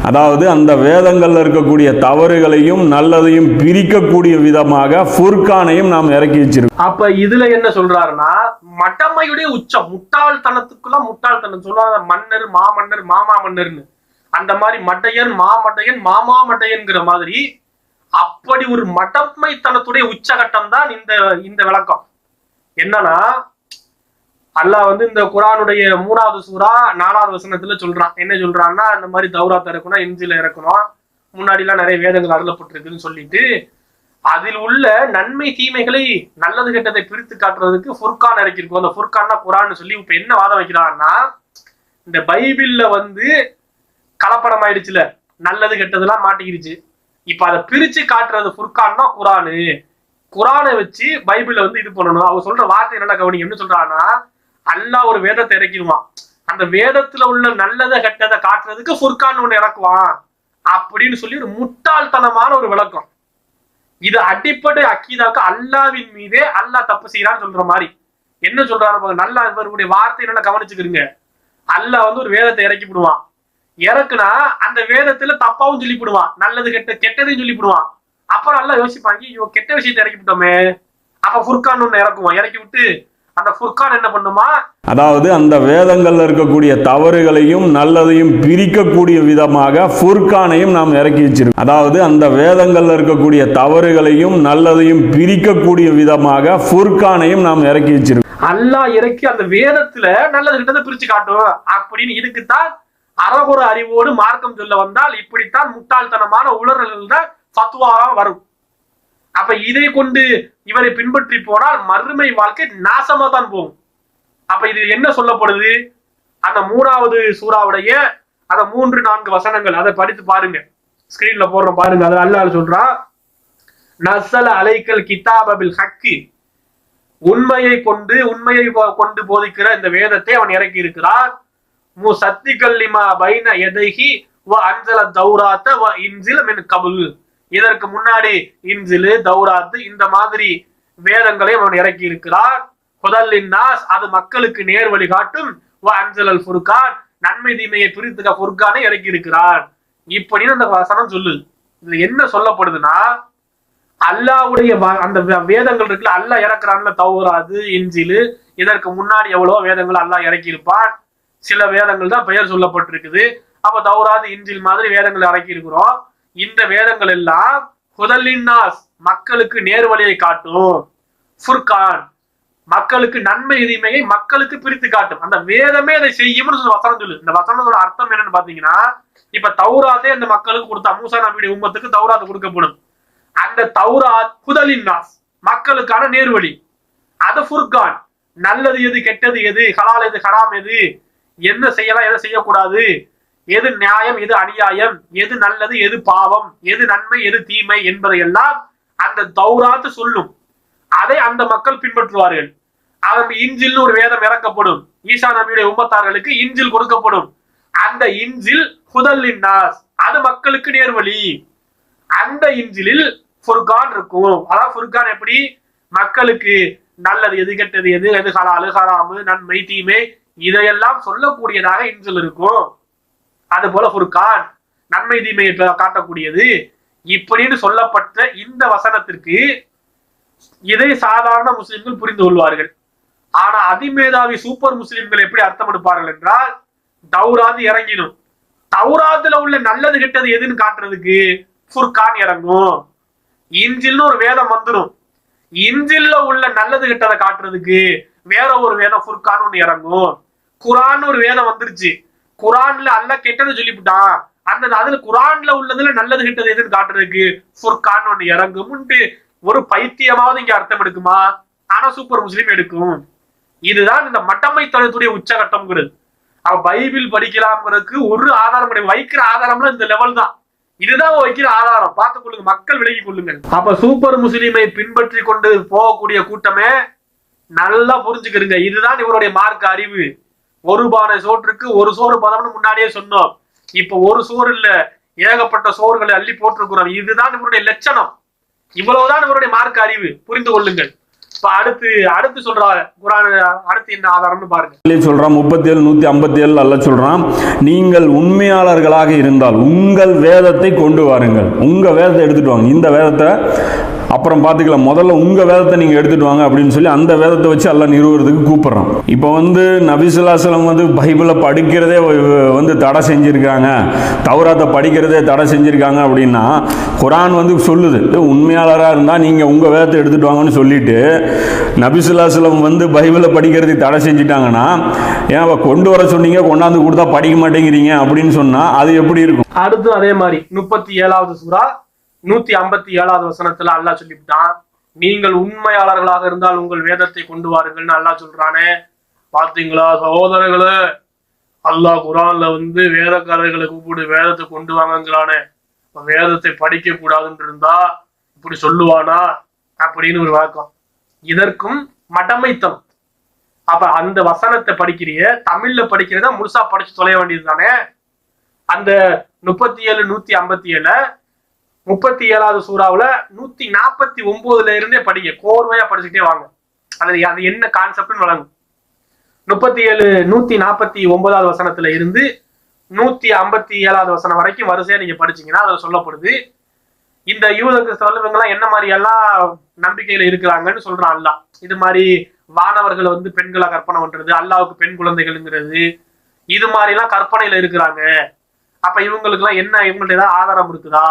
Speaker 2: அதாவது அந்த வேதங்கள்ல இருக்கக்கூடிய தவறுகளையும் நல்லதையும் பிரிக்கக்கூடிய விதமாக ஃபுர்கானையும் நாம் இறக்கி வச்சிருக்கோம்.
Speaker 1: அப்ப இதுல என்ன சொல்றாருன்னா, மடமையுடைய உச்சம், முட்டாள்தனத்துக்குள்ள முட்டாள்தனம் சொல்றாங்க. மன்னர் மாமன்னர் மாமா மன்னர்னு, அந்த மாதிரி மட்டையன் மாமட்டையன் மாமா மட்டையன்கிற மாதிரி அப்படி ஒரு மடமைத்தனத்துடைய உச்சகட்டம் தான் இந்த விளக்கம். என்னன்னா அல்லாஹ் இந்த குரானுடைய 3வது சூரா 4வது வசனத்துல சொல்றான். என்ன சொல்றான்னா, இந்த மாதிரி தௌராத் இறக்கணும், இன்ஜில இறக்கணும், முன்னாடி எல்லாம் நிறைய வேதங்கள் அருளப்பட்டிருக்குன்னு சொல்லிட்டு அதில் உள்ள நன்மை தீமைகளை நல்லது கெட்டதை பிரித்து காட்டுறதுக்கு ஃபுர்கான் இறக்கிருக்கும். அந்த ஃபுர்கான்னா குரான் சொல்லி இப்ப என்ன வாதம் வைக்கிறான்னா, இந்த பைபிள்ல கலப்படம் ஆயிடுச்சுல, நல்லது கெட்டதெல்லாம் மாட்டிக்கிடுச்சு, இப்ப அதை பிரிச்சு காட்டுறது ஃபுர்கான்னா குரானை வச்சு பைபிள இது பண்ணணும். அவங்க சொல்ற வார்த்தை நல்லா கவனிங்க. என்ன சொல்றான்னா, அல்லாஹ் ஒரு வேதத்தை இறக்கிடுவான், அந்த வேதத்துல உள்ள நல்லதை கெட்டதை காட்டுறதுக்கு ஃபுர்கான் ஒண்ணு இறக்குவான் அப்படின்னு சொல்லி ஒரு முட்டாள்தனமான ஒரு விளக்கம். இது அடிப்படை அக்கீதாக்கு அல்லாவின் மீதே அல்லாஹ் தப்பு செய்யறான்னு சொல்ற மாதிரி. என்ன சொல்றாரு நல்லா இவருடைய வார்த்தை நல்லா கவனிச்சுக்கிறீங்க. அல்லாஹ் ஒரு வேதத்தை இறக்கி விடுவான், இறக்குனா அந்த வேதத்துல தப்பாவும் சொல்லிவிடுவான், நல்லது கெட்டதையும் சொல்லிவிடுவான். அப்புறம் எல்லாம் யோசிப்பாங்க, இவன் கெட்ட விஷயத்தை இறக்கி விட்டோமே, அப்ப ஃபுர்கான் ஒண்ணு இறக்குவான், இறக்கி விட்டு அந்த ஃபுர்கான் என்ன பண்ணுமா,
Speaker 2: அதாவது அந்த வேதங்கள்ல இருக்கக்கூடிய தவறுகளையும் நல்லதையும் பிரிக்கக்கூடிய விதமாக ஃபுர்கானையும் நாம் இறக்கி வச்சிருக்கோம். அதாவது அந்த வேதங்கள்ல இருக்கக்கூடிய தவறுகளையும் நல்லதையும் பிரிக்கக்கூடிய விதமாக ஃபுர்கானையும் நாம் இறக்கி வச்சிருக்கோம்.
Speaker 1: அல்லாஹ் இறக்கி அந்த வேதத்துல நல்லது கிட்டதை பிரிச்சு காட்டும் அப்படின்னு. இதுக்குத்தான் அறகுற அறிவோடு மார்க்கம் சொல்ல வந்தால் இப்படித்தான் முட்டாள்தனமான உளறல்கள் தான் ஃபத்வாவா வரும். அப்ப இதை கொண்டு இவரை பின்பற்றி போனால் மறுமை வாழ்க்கை நாசமா தான் போகும். அப்ப இது என்ன சொல்லப்படுது, அந்த 3வது சூறாவுடைய அந்த 3-4 வசனங்கள், அதை படித்து பாருங்க, ஸ்கிரீன்ல போடுறோம் பாருங்க. அது அல்லாஹ் சொல்றான், நஸ்ஸல அலைக்கல் கிதாப பில் ஹக்கி, உண்மையை கொண்டு போதிக்கிற இந்த வேதத்தை அவன் இறக்கி இருக்கிறான். முசத்திகல் லிமா பைன யதைஹி வ அன்ஸல தௌராத்த வ இன்ஸில மின் கபுல், இதற்கு முன்னாடி இன்ஜிலு தௌராத்து இந்த மாதிரி வேதங்களை அவன் இறக்கி இருக்கிறான். ஹுதல்லின் நாஸ், அது மக்களுக்கு நேர் வழி காட்டும். வ அன்ஸலல் ஃபுர்கான், நன்மை தீமையை பிரித்துக்க ஃபுர்கானை இறக்கி இருக்கிறான். இப்படின்னு அந்த வசனம் சொல்லுது. இதுல என்ன சொல்லப்படுதுன்னா, அல்லாஹ்வுடைய அந்த வேதங்கள் இருக்குல்ல, அல்லாஹ் இறக்குறான்ல, தௌராத்து இன்ஜிலு, இதற்கு முன்னாடி எவ்வளவோ வேதங்கள் அல்லாஹ் இறக்கி இருப்பான். சில வேதங்கள் தான் பெயர் சொல்லப்பட்டிருக்குது. அப்ப தௌராத் இன்ஜில் மாதிரி வேதங்கள் இறக்கி இருக்கிறோம். இந்த வேதங்கள் எல்லாம் ஹுதல்லின் நாஸ், மக்களுக்கு நேர்வழியை காட்டும். ஃபுர்கான், மக்களுக்கு நன்மை தீமையை மக்களுக்கு பிரித்து காட்டும். அந்த வேதமே அதை செய்யும்னு வசனம் சொல்லு. இந்த வசனத்தோட அர்த்தம் என்னன்னு பாத்தீங்கன்னா, இப்ப தௌராத்தே அந்த மக்களுக்கு கொடுத்தா, மூசா நபியுடைய உம்மத்துக்கு தௌராத்து கொடுக்கப்படும். அந்த தௌராத் ஹுதலின் நாஸ், மக்களுக்கான நேர்வழி. அது ஃபுர்கான், நல்லது எது கெட்டது எது, ஹலால் எது ஹராம் எது, என்ன செய்யலாம் எதை செய்யக்கூடாது, எது நியாயம் எது அநியாயம், எது நல்லது எது பாவம், எது நன்மை எது தீமை என்பதையெல்லாம் அந்த தௌராத்து சொல்லும். அதை அந்த மக்கள் பின்பற்றுவார்கள். அதற்கு இன்ஜில் ஒரு வேதம் இறக்கப்படும். ஈசா நபியுடைய உம்மத்தார்களுக்கு இன்ஜில் கொடுக்கப்படும். அந்த இன்ஜில் ஹுதல்லின் நாஸ், அது மக்களுக்கு நேர்வழி. அந்த இன்ஜிலில் ஃபுர்கான் இருக்கும். அதாவது ஃபுர்கான் எப்படி, மக்களுக்கு நல்லது எது கெட்டது எது, எது ஹலாலு ஹராமு, நன்மை தீமை, இதையெல்லாம் சொல்லக்கூடியதாக இன்ஜில் இருக்கும். அது போல ஃபுர்கான் நன்மை தீமையை காட்டக்கூடியது. இப்படின்னு சொல்லப்பட்ட இந்த வசனத்திற்கு இதை சாதாரண முஸ்லிம்கள் புரிந்து கொள்வார்கள். ஆனா அதிமேதாவி சூப்பர் முஸ்லிம்கள் எப்படி அர்த்தம் எடுப்பார்கள் என்றால், தௌராத் இறங்கிடும், தௌராத்துல உள்ள நல்லது கெட்டது எதுன்னு காட்டுறதுக்கு ஃபுர்கான் இறங்கும். இன்ஜில்னு ஒரு வேதம் வந்துடும், இன்ஜில்ல உள்ள நல்லது கெட்டதை காட்டுறதுக்கு வேற ஒரு வேதம் ஃபுர்கான் ஒண்ணு இறங்கும். குரான் ஒரு வேதம் வந்துருச்சு, குரான்ல அல்லாஹ் கெட்டதை சொல்லிவிட்டான், அந்த அதுல குரான்ல உள்ளதுல நல்லது கெட்டது எதுன்னு காட்டுறதுக்கு ஃபுர்கான் ஒண்ணு இறங்கும்ட்டு ஒரு பைத்தியமாவது இங்க அர்த்தம் எடுக்குமா? ஆனா சூப்பர் முஸ்லீம் எடுக்கும். இதுதான் இந்த மட்டமைத்தனத்துடைய உச்சகட்டம்ங்கிறது. அவ பைபிள் படிக்கலாம்ங்கிறதுக்கு ஒரு ஆதாரம் கிடையாது. வைக்கிற ஆதாரம்லாம் இந்த லெவல் தான். இதுதான் வைக்கிற ஆதாரம். பார்த்துக் கொள்ளுங்க, மக்கள் விலகி கொள்ளுங்க. அப்ப சூப்பர் முஸ்லீமை பின்பற்றி கொண்டு போகக்கூடிய கூட்டமே நல்லா புரிஞ்சுக்கிறீங்க. இதுதான் இவருடைய மார்க்க அறிவு. ஒரு பானை சோற்றுக்கு ஒரு சோறு பதம்னு முன்னாடியே சொன்னோம். இப்ப ஒரு சோறு இல்ல, ஏகப்பட்ட சோறுகளை அள்ளி போட்டிருக்கிறோம். இதுதான் இவருடைய லட்சணம். இவ்வளவுதான் இவருடைய மார்க்க அறிவு. புரிந்து கொள்ளுங்கள். அடுத்து சொல்றாரு குர்ஆன், அடுத்து என்ன ஆதாரம்னு பாருங்க.
Speaker 2: சொல்றான் 37:157 அல்லாஹ் சொல்றான், நீங்கள் உண்மையாளர்களாக இருந்தால் உங்கள் வேதத்தை கொண்டு வாருங்கள். உங்க வேதத்தை எடுத்துட்டு வாங்க. இந்த வேதத்தை அப்புறம் பார்த்துக்கலாம், முதல்ல உங்க வேதத்தை நீங்க எடுத்துட்டு வாங்க அப்படின்னு சொல்லி அந்த வேதத்தை வச்சு அல்லாஹ் நிறுவுறதுக்கு கூப்பிடுறான். இப்போ நபி ஸல்லல்லாஹு அலைஹி வஸல்லம் பைபிளை படிக்கிறதே தடை செஞ்சிருக்காங்க, தௌராத்தை படிக்கிறதே தடை செஞ்சிருக்காங்க அப்படின்னா, குர்ஆன் சொல்லுது உண்மையாளராக இருந்தா நீங்க உங்க வேதத்தை எடுத்துட்டு வாங்கன்னு சொல்லிட்டு நபி ஸல்லல்லாஹு அலைஹி வஸல்லம் பைபிளை படிக்கிறதுக்கு தடை செஞ்சுட்டாங்கன்னா, ஏன் கொண்டு வர சொன்னீங்க, கொண்டாந்து கொடுத்தா படிக்க மாட்டேங்கிறீங்க அப்படின்னு சொன்னா அது எப்படி இருக்கும்?
Speaker 1: அடுத்து அதே மாதிரி 37வது சூரா 157வது வசனத்துல அல்லாஹ் சொல்லிவிட்டான், நீங்கள் உண்மையாளர்களாக இருந்தால் உங்கள் வேதத்தை கொண்டு வாருங்கள்னு அல்லாஹ் சொல்றானே. பாத்தீங்களா சகோதரர்களே, அல்லாஹ் குர்ஆன்ல வேதக்காரர்களை கூப்பிடு வேதத்தை கொண்டு வாங்கங்களானே. வேதத்தை படிக்க கூடாதுன்னு இருந்தா இப்படி சொல்லுவானா அப்படின்னு ஒரு வழக்கம். இதற்கும் மடமைத்தம். அப்ப அந்த வசனத்தை படிக்கிறிய, தமிழ்ல படிக்கிறத முழுசா படிச்சு தொலைய வேண்டியது தானே. அந்த 37 157 37வது சூறாவுல 149ல இருந்தே படிங்க, கோர்வையா படிச்சுட்டே வாங்க. அது என்ன கான்செப்ட்னு வழங்கும். 149வது வசனத்துல இருந்து 157வது வசனம் வரைக்கும் வரிசையா நீங்க படிச்சீங்கன்னா அதுல சொல்லப்படுது, இந்த யூத கிறிஸ்தவர்கள் இவங்கெல்லாம் என்ன மாதிரி எல்லாம் நம்பிக்கையில இருக்கிறாங்கன்னு சொல்றான் அல்லாஹ். இது மாதிரி வானவர்களை பெண்களா கற்பனை பண்றது, அல்லாவுக்கு பெண் குழந்தைகள்ங்கிறது, இது மாதிரி எல்லாம் கற்பனையில இருக்கிறாங்க. அப்ப இவங்களுக்கு எல்லாம் என்ன, இவங்கள்ட்ட ஏதாவது ஆதாரம் இருக்குதா,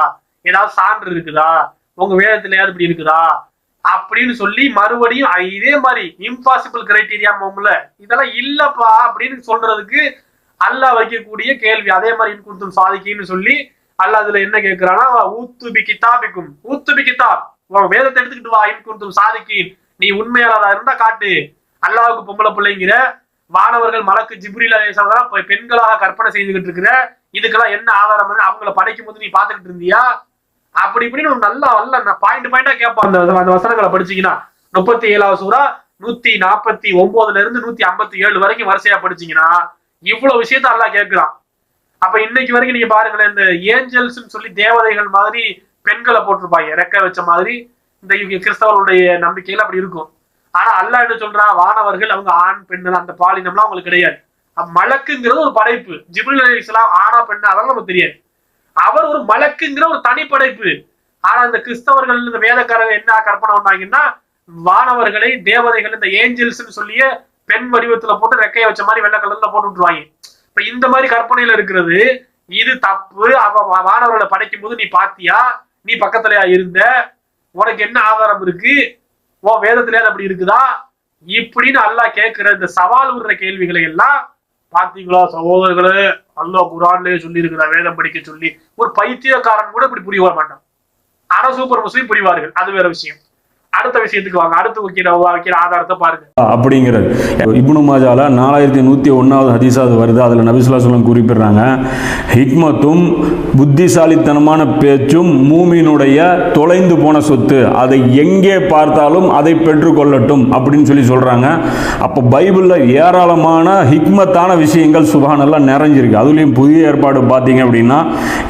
Speaker 1: ஏதாவது சான்று இருக்குதா, உங்க வேதத்துல ஏதாவது இப்படி இருக்குதா அப்படின்னு சொல்லி மறுபடியும் இதே மாதிரி இம்பாசிபிள் கிரைட்டீரியா போகும்ல, இதெல்லாம் இல்லப்பா அப்படின்னு சொல்றதுக்கு அல்லாஹ் வைக்கக்கூடிய கேள்வி. அதே மாதிரி இன்குந்தும் சாதிக்கின்னு சொல்லி அல்லாஹ் அதுல என்ன கேட்கிறான்னா, ஊத்துபி கிதாபிக்கும், ஊத்துபி கிதாப், உன் வேதத்தை எடுத்துக்கிட்டு வா, இன்குந்தும் சாதிக்கின், நீ உண்மையாளரா இருந்தா காட்டு. அல்லாஹ்வுக்கு பொம்பளை பிள்ளைங்கிற, வானவர்கள் மலக்கு ஜிப்ரீல் அலைஹிஸ்ஸலாம் பெண்களாக கற்பனை செய்துகிட்டு இருக்கிற, இதுக்கெல்லாம் என்ன ஆதாரம்? அவங்கள படைக்கும் போது நீ பாத்துக்கிட்டு இருந்தியா? அப்படி இப்படின்னு நல்லா பாயிண்டா கேட்பான். அந்த வசனங்களை படிச்சீங்கன்னா 37வது சூரா 149ல இருந்து 157 வரைக்கும் வரிசையா படிச்சீங்கன்னா இவ்வளவு விஷயத்த அல்லாஹ் கேட்கிறான். அப்ப இன்னைக்கு வரைக்கும் நீங்க பாருங்களேன், இந்த ஏஞ்சல்ஸ் சொல்லி தேவதைகள் மாதிரி பெண்களை போட்டிருப்பாங்க ரெக்க வச்ச மாதிரி. இந்த கிறிஸ்தவர்களுடைய நம்பிக்கையில அப்படி இருக்கும். ஆனா அல்லாஹ் என்ன சொல்றான், வானவர்கள் அவங்க ஆண் பெண் அந்த பாலினம்லாம் அவங்களுக்கு கிடையாது. மலக்குங்கிறது ஒரு படைப்பு. ஜிப்ரீல் அலைஹிஸ்ஸலாம் ஆனா பெண்ணா அதெல்லாம் நமக்கு தெரியாது. அவர் ஒரு மலக்குங்கிற ஒரு தனி படைப்பு. ஆனா இந்த கிறிஸ்தவர்கள் இந்த வேதக்காரர்கள் என்ன கற்பனை பண்ணாங்கன்னா, வானவர்களை தேவதைகள் இந்த ஏஞ்சல்ஸ் சொல்லிய பெண் வடிவத்துல போட்டு ரெக்கைய வச்ச மாதிரி வெள்ளை கலர்ல போட்டு விட்டுருவாங்க. இப்ப இந்த மாதிரி கற்பனையில இருக்கிறது இது தப்பு. வானவர்களை படைக்கும் போது நீ பாத்தியா, நீ பக்கத்துலயா இருந்த, உனக்கு என்ன ஆதாரம் இருக்கு, உன் வேதத்திலே அப்படி இருக்குதா இப்படின்னு அல்லாஹ் கேட்கிற இந்த சவால் விடுற கேள்விகளை எல்லாம் பாத்தீங்களா சகோதரர்களே, அல்லாஹ் குர்ஆன்லயே சொல்லி இருக்கிற வேதம் படிக்க சொல்லி ஒரு பைத்தியக்காரன் கூட இப்படி புரிய மாட்டான். ஆனா சூப்பர் முஸ்லீம் புரிவார்கள், அது வேற விஷயம். அடுத்த விஷயத்துக்கு வாங்க, அடுத்து வைக்கிற ஆதாரத்தை பாருங்க.
Speaker 2: அப்படிங்கிறது இப்னு மாஜால 4101வது ஹதீஸாவது வருது. அதுல நபி ஸல்லல்லாஹு அலைஹி வஸல்லம் குறிப்பிடுறாங்க, ஹிக்மத்தும் புத்திசாலித்தனமான பேச்சும் மூமினுடைய தொலைந்து போன சொத்து, அதை எங்கே பார்த்தாலும் அதை பெற்றுக்கொள்ளட்டும் அப்படின்னு சொல்லி சொல்றாங்க. அப்ப பைபிள்ல ஏராளமான ஹிக்மத்தான விஷயங்கள் சுப்ஹானல்லாஹ் நிறைஞ்சிருக்கு. அதுலயும் புதிய ஏற்பாடு பார்த்தீங்க அப்படின்னா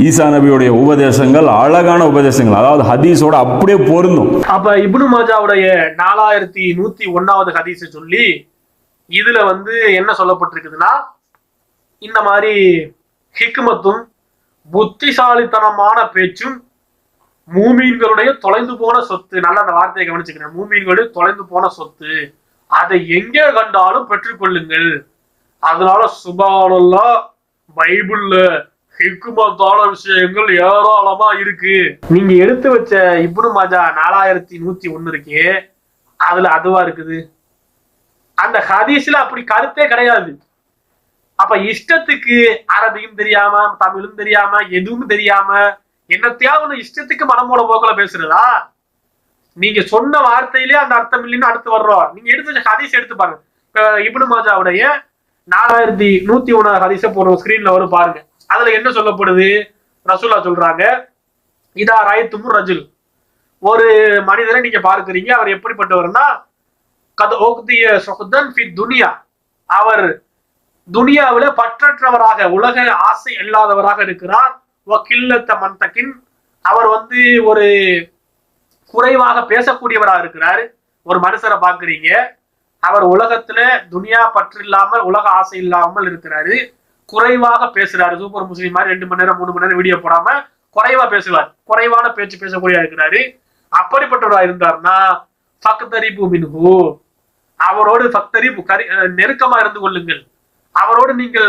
Speaker 2: ஈசா நபியுடைய உபதேசங்கள் அழகான உபதேசங்கள், அதாவது ஹதீஸோட அப்படியே பொருந்தும்.
Speaker 1: அப்ப இப்னு மாஜாவுடைய 4101வது ஹதீஸை சொல்லி இதுல என்ன சொல்லப்பட்டிருக்குதுன்னா, இந்த மாதிரி ஹிக்மத்தும் புத்திசாலித்தனமான பேச்சும் மூமீன்களுடைய தொலைந்து போன சொத்து. நல்லா அந்த வார்த்தையை கவனிச்சுக்கிறேன், மூமீன்களுடைய தொலைந்து போன சொத்து, அதை எங்கே கண்டாலும் பெற்றுக்கொள்ளுங்கள். அதனால சுப்ஹானல்லாஹ், பைபிள்ல ஹிக்மத்தான விஷயங்கள் ஏராளமா இருக்கு. நீங்க எடுத்து வச்ச இப்னு மாஜா 4101 இருக்கே, அதுல அதுவா இருக்குது? அந்த ஹதீஸ்ல அப்படி கருத்தே கிடையாது. அப்ப இஷ்டத்துக்கு அரபியும் தெரியாம தமிழும் தெரியாம எதுவும் தெரியாம என்னத்தையாவது இஷ்டத்துக்கு மனமோட போக்குல பேசுறதா? நீங்க சொன்ன வார்த்தையிலே அந்த அர்த்தம் இல்லைன்னு அடுத்து வர்றோம். நீங்க எடுத்து வச்ச ஹதீஸ் எடுத்து பாருங்க. இப்னு மாஜாவுடைய 4101 ஹதீஸை போடுற ஸ்கிரீன்ல வரும் பாருங்க. அதுல என்ன சொல்லப்படுது? ரசூலுல்லாஹ் சொல்றாங்க, இதா ராயத்துமு ரஜுல், ஒரு மனிதரை நீங்க பார்க்கிறீங்க, அவர் எப்படிப்பட்டவர்னா, கத் ஓக்திய சுஹ்தன் ஃபி துனியா, அவர் துனியாவில பற்றற்றவராக, உலக ஆசை இல்லாதவராக இருக்கிறார். வகில்லத்த மன்தகின், அவர் ஒரு குறைவாக பேசக்கூடியவராக இருக்கிறார். ஒரு மனுஷரை பார்க்கிறீங்க, அவர் உலகத்துல துனியா பற்று இல்லாமல் உலக ஆசை இல்லாமல் இருக்கிறாரு, குறைவாக பேசுறாரு. சூப்பர் முஸ்லீம் மாதிரி 2 மணி நேரம் 3 மணி நேரம் வீடியோ போடாம குறைவா பேசுவார், குறைவான பேச்சு பேசக்கூடிய இருக்கிறாரு. அப்படிப்பட்டவரா இருந்தார்னா ஃபக்தரிபு மின்ஹு, அவரோடு நெருக்கமா இருந்து கொள்ளுங்கள், அவரோடு நீங்கள்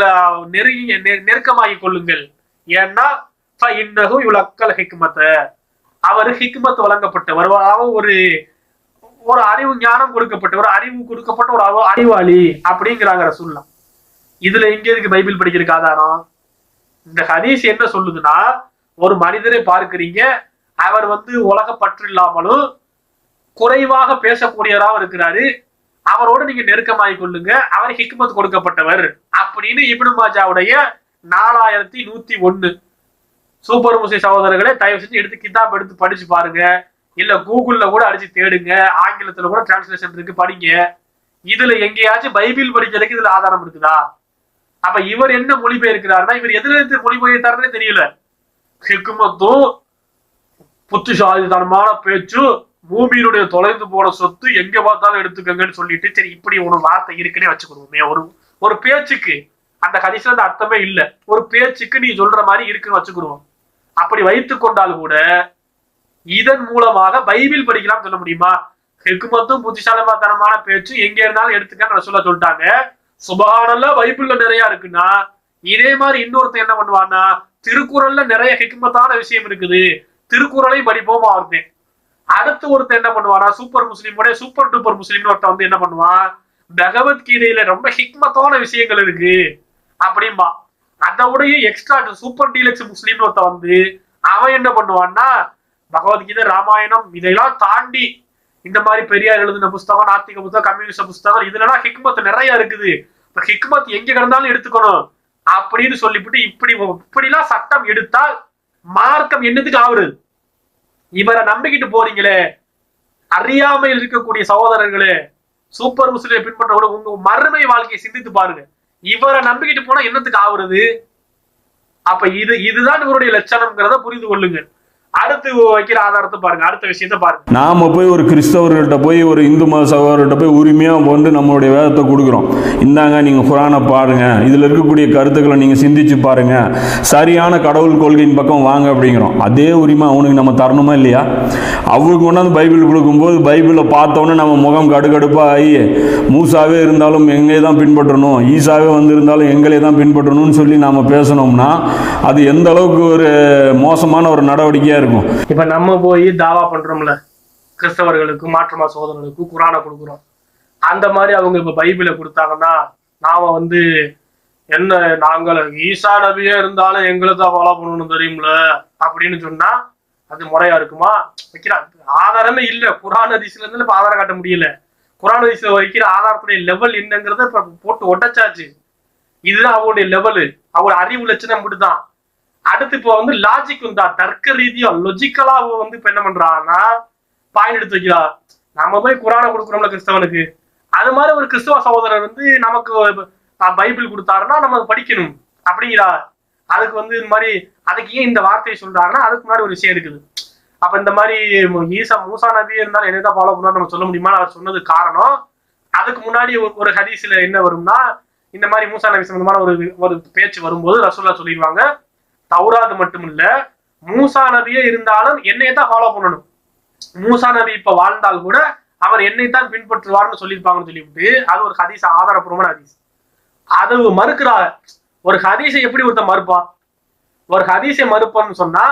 Speaker 1: நெருக்கமாகி கொள்ளுங்கள். ஏன்னா ஃபஇன்னஹு யுலக்கல் ஹிக்மத, அவர் ஹிக்மத் வழங்கப்பட்டவர், ஒரு அறிவு ஞானம் கொடுக்கப்பட்ட ஒரு அறிவாளி அப்படிங்கிறாங்க ரசூலுல்லாஹ். இதுல எங்க இருக்கு பைபிள் படிக்கிறதுக்கு ஆதாரம்? இந்த ஹதீஸ் என்ன சொல்லுதுன்னா, ஒரு மனிதரை பார்க்கிறீங்க, அவர் உலக பற்று இல்லாமலும் குறைவாக பேசக்கூடியவராக இருக்கிறாரு, அவரோடு நீங்க நெருக்கமாகி கொள்ளுங்க, அவர் ஹிக்மத் கொடுக்கப்பட்டவர் அப்படின்னு இப்னு மாஜாவுடைய 4101. சூப்பர் முஸ்லிம் சகோதரர்களே, தயவு செஞ்சு கிதாப் எடுத்து படிச்சு பாருங்க, இல்ல கூகுள்ல கூட அடிச்சு தேடுங்க, ஆங்கிலத்துல கூட டிரான்ஸ்லேஷன் இருக்கு, படிங்க. இதுல எங்கேயாச்சும் பைபிள் படிக்கிறதுக்கு இதுல ஆதாரம் இருக்குதா? அப்ப இவர் என்ன மொழிபெயர்க்கிறாருன்னா, இவர் எதுல இருந்து மொழிபெயர்த்தாருன்னே தெரியல. ஹிக்மத்தும் புத்திசாலித்தனமான பேச்சு பூமியினுடைய தொலைந்து போன சொத்து, எங்க பார்த்தாலும் எடுத்துக்கங்கன்னு சொல்லிட்டு, சரி இப்படி ஒரு வார்த்தை இருக்குன்னே வச்சுக்கிடுவோமே. ஒரு பேச்சுக்கு அந்த ஹதீஸ்ல அந்த அர்த்தமே இல்ல, ஒரு பேச்சுக்கு நீ சொல்ற மாதிரி இருக்குன்னு வச்சுக்கிடுவோம். அப்படி வைத்துக் கொண்டால் கூட இதன் மூலமாக பைபிள் படிக்கலாம் சொல்ல முடியுமா? ஹிக்மத்தும் புத்திசாலித்தனமான பேச்சு எங்க இருந்தாலும் எடுத்துக்கன்னு ரசூலுல்லாஹ் சொல்லிட்டாங்க. சுப்ஹானல்லாஹ், பைபிள்ல நிறைய இருக்குன்னா இதே மாதிரி இன்னொருத்தன் என்ன பண்ணுவான்னா, திருக்குறள்ல நிறைய ஹிக்மத்தான விஷயம் இருக்குது, திருக்குறளையும் படிப்போமா இருந்தேன். அடுத்து ஒருத்தன் என்ன பண்ணுவானா, சூப்பர் முஸ்லீமோட சூப்பர் டூப்பர் முஸ்லீம்னு ஒருத்தன் என்ன பண்ணுவான், பகவத்கீதையில ரொம்ப ஹிக்மத்தான விஷயங்கள் இருக்கு அப்படின்பா. அதோடய எக்ஸ்ட்ரா சூப்பர் டீலக்ஸ் முஸ்லீம்னு ஒருத்தன் அவன் என்ன பண்ணுவான்னா, பகவத்கீதை ராமாயணம் இதெல்லாம் தாண்டி இந்த மாதிரி பெரியார் எழுதின புஸ்தகம், நாத்திக புத்தகம், கம்யூனிஸ்ட் புஸ்தகம், இதுலலாம் ஹிக்மத் நிறைய இருக்குது, ஹிக்மத் எங்க கிடந்தாலும் எடுத்துக்கணும் அப்படின்னு சொல்லிவிட்டு இப்படிலாம் சட்டம் எடுத்தால் மார்க்கம் என்னதுக்கு ஆகுறது? இவரை நம்பிக்கிட்டு போறீங்களே, அறியாமையில் இருக்கக்கூடிய சகோதரர்களே, சூப்பர் முஸ்லிமை பின்பற்ற உங்க மறுமை வாழ்க்கையை சிந்தித்து பாருங்க. இவரை நம்பிக்கிட்டு போனா என்னத்துக்கு ஆகுறது? அப்ப இதுதான் இவருடைய லட்சணம்ங்கிறத புரிந்து கொள்ளுங்கள். அடுத்து வைக்கிற ஆதாரத்தை பாருங்க, அடுத்த விஷயத்தை பாருங்க.
Speaker 2: நாம போய் ஒரு கிறிஸ்தவர்கிட்ட போய் ஒரு இந்து மத சகோதரர்கிட்ட போய் உரிமையா நம்மளுடைய வேதத்தை கொடுக்குறோம், இந்தாங்க நீங்க குரானை பாருங்க, இதுல இருக்கக்கூடிய கருத்துக்களை நீங்க சிந்திச்சு பாருங்க, சரியான கடவுள் கொள்கையின் பக்கம் வாங்க அப்படிங்கிறோம். அதே உரிமை அவனுக்கு நம்ம தரணுமா இல்லையா? அவருக்கு கொண்டாந்து பைபிள் கொடுக்கும்போது பைபிளை பார்த்தோன்னே நம்ம முகம் கடுகடுப்பா ஆகி, மூசாவே இருந்தாலும் எங்களே தான் பின்பற்றணும், ஈசாவே இருந்தாலும் எங்களே தான் பின்பற்றணும்னு சொல்லி நாம பேசணும்னா அது எந்த அளவுக்கு ஒரு மோசமான ஒரு நடவடிக்கையா இருக்கும்.
Speaker 1: இப்ப நம்ம போய் தாவா பண்றோம்ல, கிறிஸ்தவர்களுக்கு மாற்றுமா சோதரர்களுக்கு குரானை கொடுக்குறோம். அந்த மாதிரி அவங்க இப்ப பைபிளை கொடுத்தாங்கன்னா நாம என்ன, நாங்கள் ஈசா நபியே இருந்தாலும் எங்களை தான் ஃபாலோ பண்ணணும் தெரியும்ல அப்படின்னு சொன்னா அது முறையா இருக்குமா? வைக்கிறான் ஆதாரமே இல்ல. குர்ஆன் ஹதீஸ்ல இருந்து இப்ப ஆதாரம் காட்ட முடியல. குர்ஆன் ஹதீஸ்ல வைக்கிற ஆதாரத்துடைய லெவல் என்னங்கிறத இப்ப போட்டு ஒட்டச்சாச்சு. இதுதான் அவங்களுடைய லெவலு, அவங்க அறிவு லட்சணம் மட்டும்தான். அடுத்து இப்போ வந்து லாஜிக் வந்தா, தர்க்க ரீதியா லொஜிக்கலா வந்து இப்ப என்ன பண்றான்னா பாயிண்ட் எடுத்து வைக்கிறா. நம்ம போய் குர்ஆனை கொடுக்குறோம்ல கிறிஸ்தவனுக்கு, அது மாதிரி ஒரு கிறிஸ்தவ சகோதரர் வந்து நமக்கு பைபிள் கொடுத்தாருன்னா நம்ம படிக்கணும் அப்படிங்கிறா. அதுக்கு வந்து இந்த மாதிரி அதுக்கு ஏன் இந்த வார்த்தையை சொல்றாருன்னா அதுக்கு முன்னாடி ஒரு விஷயம் இருக்குது. அப்ப இந்த மாதிரி மூசா நபியே இருந்தாலும் என்னதான் ஃபாலோ பண்ணா நம்ம சொல்ல முடியுமா அவர் சொன்னது காரணம். அதுக்கு முன்னாடி ஒரு ஹதீஸ்ல என்ன வரும்னா, இந்த மாதிரி மூசா நபி சம்பந்தமான ஒரு பேச்சு வரும்போது ரசூலுல்லாஹ் சொல்லிடுவாங்க, தௌராத் மட்டும் இல்ல மூசா நபியே இருந்தாலும் என்னையை தான் ஃபாலோ பண்ணணும். மூசா நபி இப்ப வாழ்ந்தால் கூட அவர் என்னைத்தான் பின்பற்றுவார்னு சொல்லியிருப்பாங்கன்னு சொல்லிவிட்டு அது ஒரு ஹதீஸ், ஆதாரப்பூர்வமான ஹதீஸ். அது மறுக்கிறார். ஒரு ஹதீஸை எப்படி ஒருத்தன் மறுப்பான்? ஒரு ஹதீஸை மறுப்பான்னு சொன்னா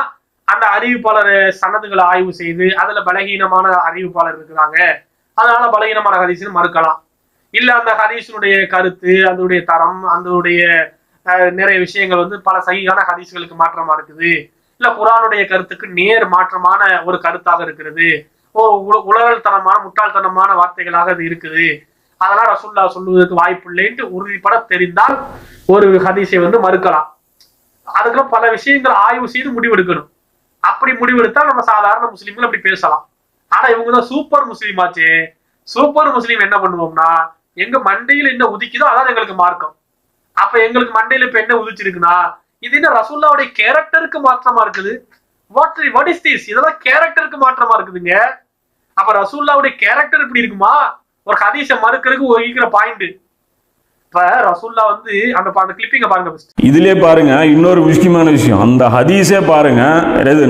Speaker 1: அந்த அறிவிப்பாளர் சனதுகளை ஆய்வு செய்து அதுல பலகீனமான அறிவிப்பாளர் இருக்கிறாங்க, அதனால பலகீனமான ஹதீஸ்னு மறுக்கலாம். இல்ல அந்த ஹதீஸினுடைய கருத்து, அதனுடைய தரம், அதனுடைய நிறைய விஷயங்கள் வந்து பல சகிகான ஹதீஸ்களுக்கு மாற்றமா இருக்குது, இல்ல குர்ஆனுடைய கருத்துக்கு நேர் மாற்றமான ஒரு கருத்தாக இருக்கிறது, உலகத்தனமான முட்டாள்தனமான வார்த்தைகளாக அது இருக்குது, அதெல்லாம் ரசூலுல்லாஹ் சொல்லுவதற்கு வாய்ப்பு இல்லைன்னு உறுதிப்பட தெரிந்தால் ஒரு ஹதீஸை வந்து மறுக்கலாம். அதுக்கெல்லாம் பல விஷயங்கள் ஆய்வு செய்து முடிவெடுக்கணும். அப்படி முடிவெடுத்தா நம்ம சாதாரண முஸ்லீம்கள் அப்படி பேசலாம். ஆனா இவங்கதான் சூப்பர் முஸ்லீம் ஆச்சு. சூப்பர் முஸ்லீம் என்ன பண்ணுவோம்னா, எங்க மண்டையில என்ன உதிக்குதோ அதான் எங்களுக்கு மார்க்கம். அப்ப எங்களுக்கு மண்டையில இப்ப என்ன உதிச்சிருக்குன்னா, இது என்ன ரசூலுல்லாஹ்வுடைய கேரக்டருக்கு மாற்றமா இருக்குது. What is this? இதெல்லாம் கேரக்டருக்கு மாற்றமா இருக்குதுங்க. அப்ப ரசூலுல்லாஹ்வுடைய கேரக்டர் இப்படி இருக்குமா? ஒரு ஹதீஸை மறுக்கிறதுக்கு ஒரு பாயிண்ட். இப்ப ரசூலுல்லாஹ் வந்து அந்த கிளிப்பிங்க பாருங்க.
Speaker 2: இதுலயே பாருங்க இன்னொரு முக்கியமான விஷயம், அந்த ஹதீஸே பாருங்க,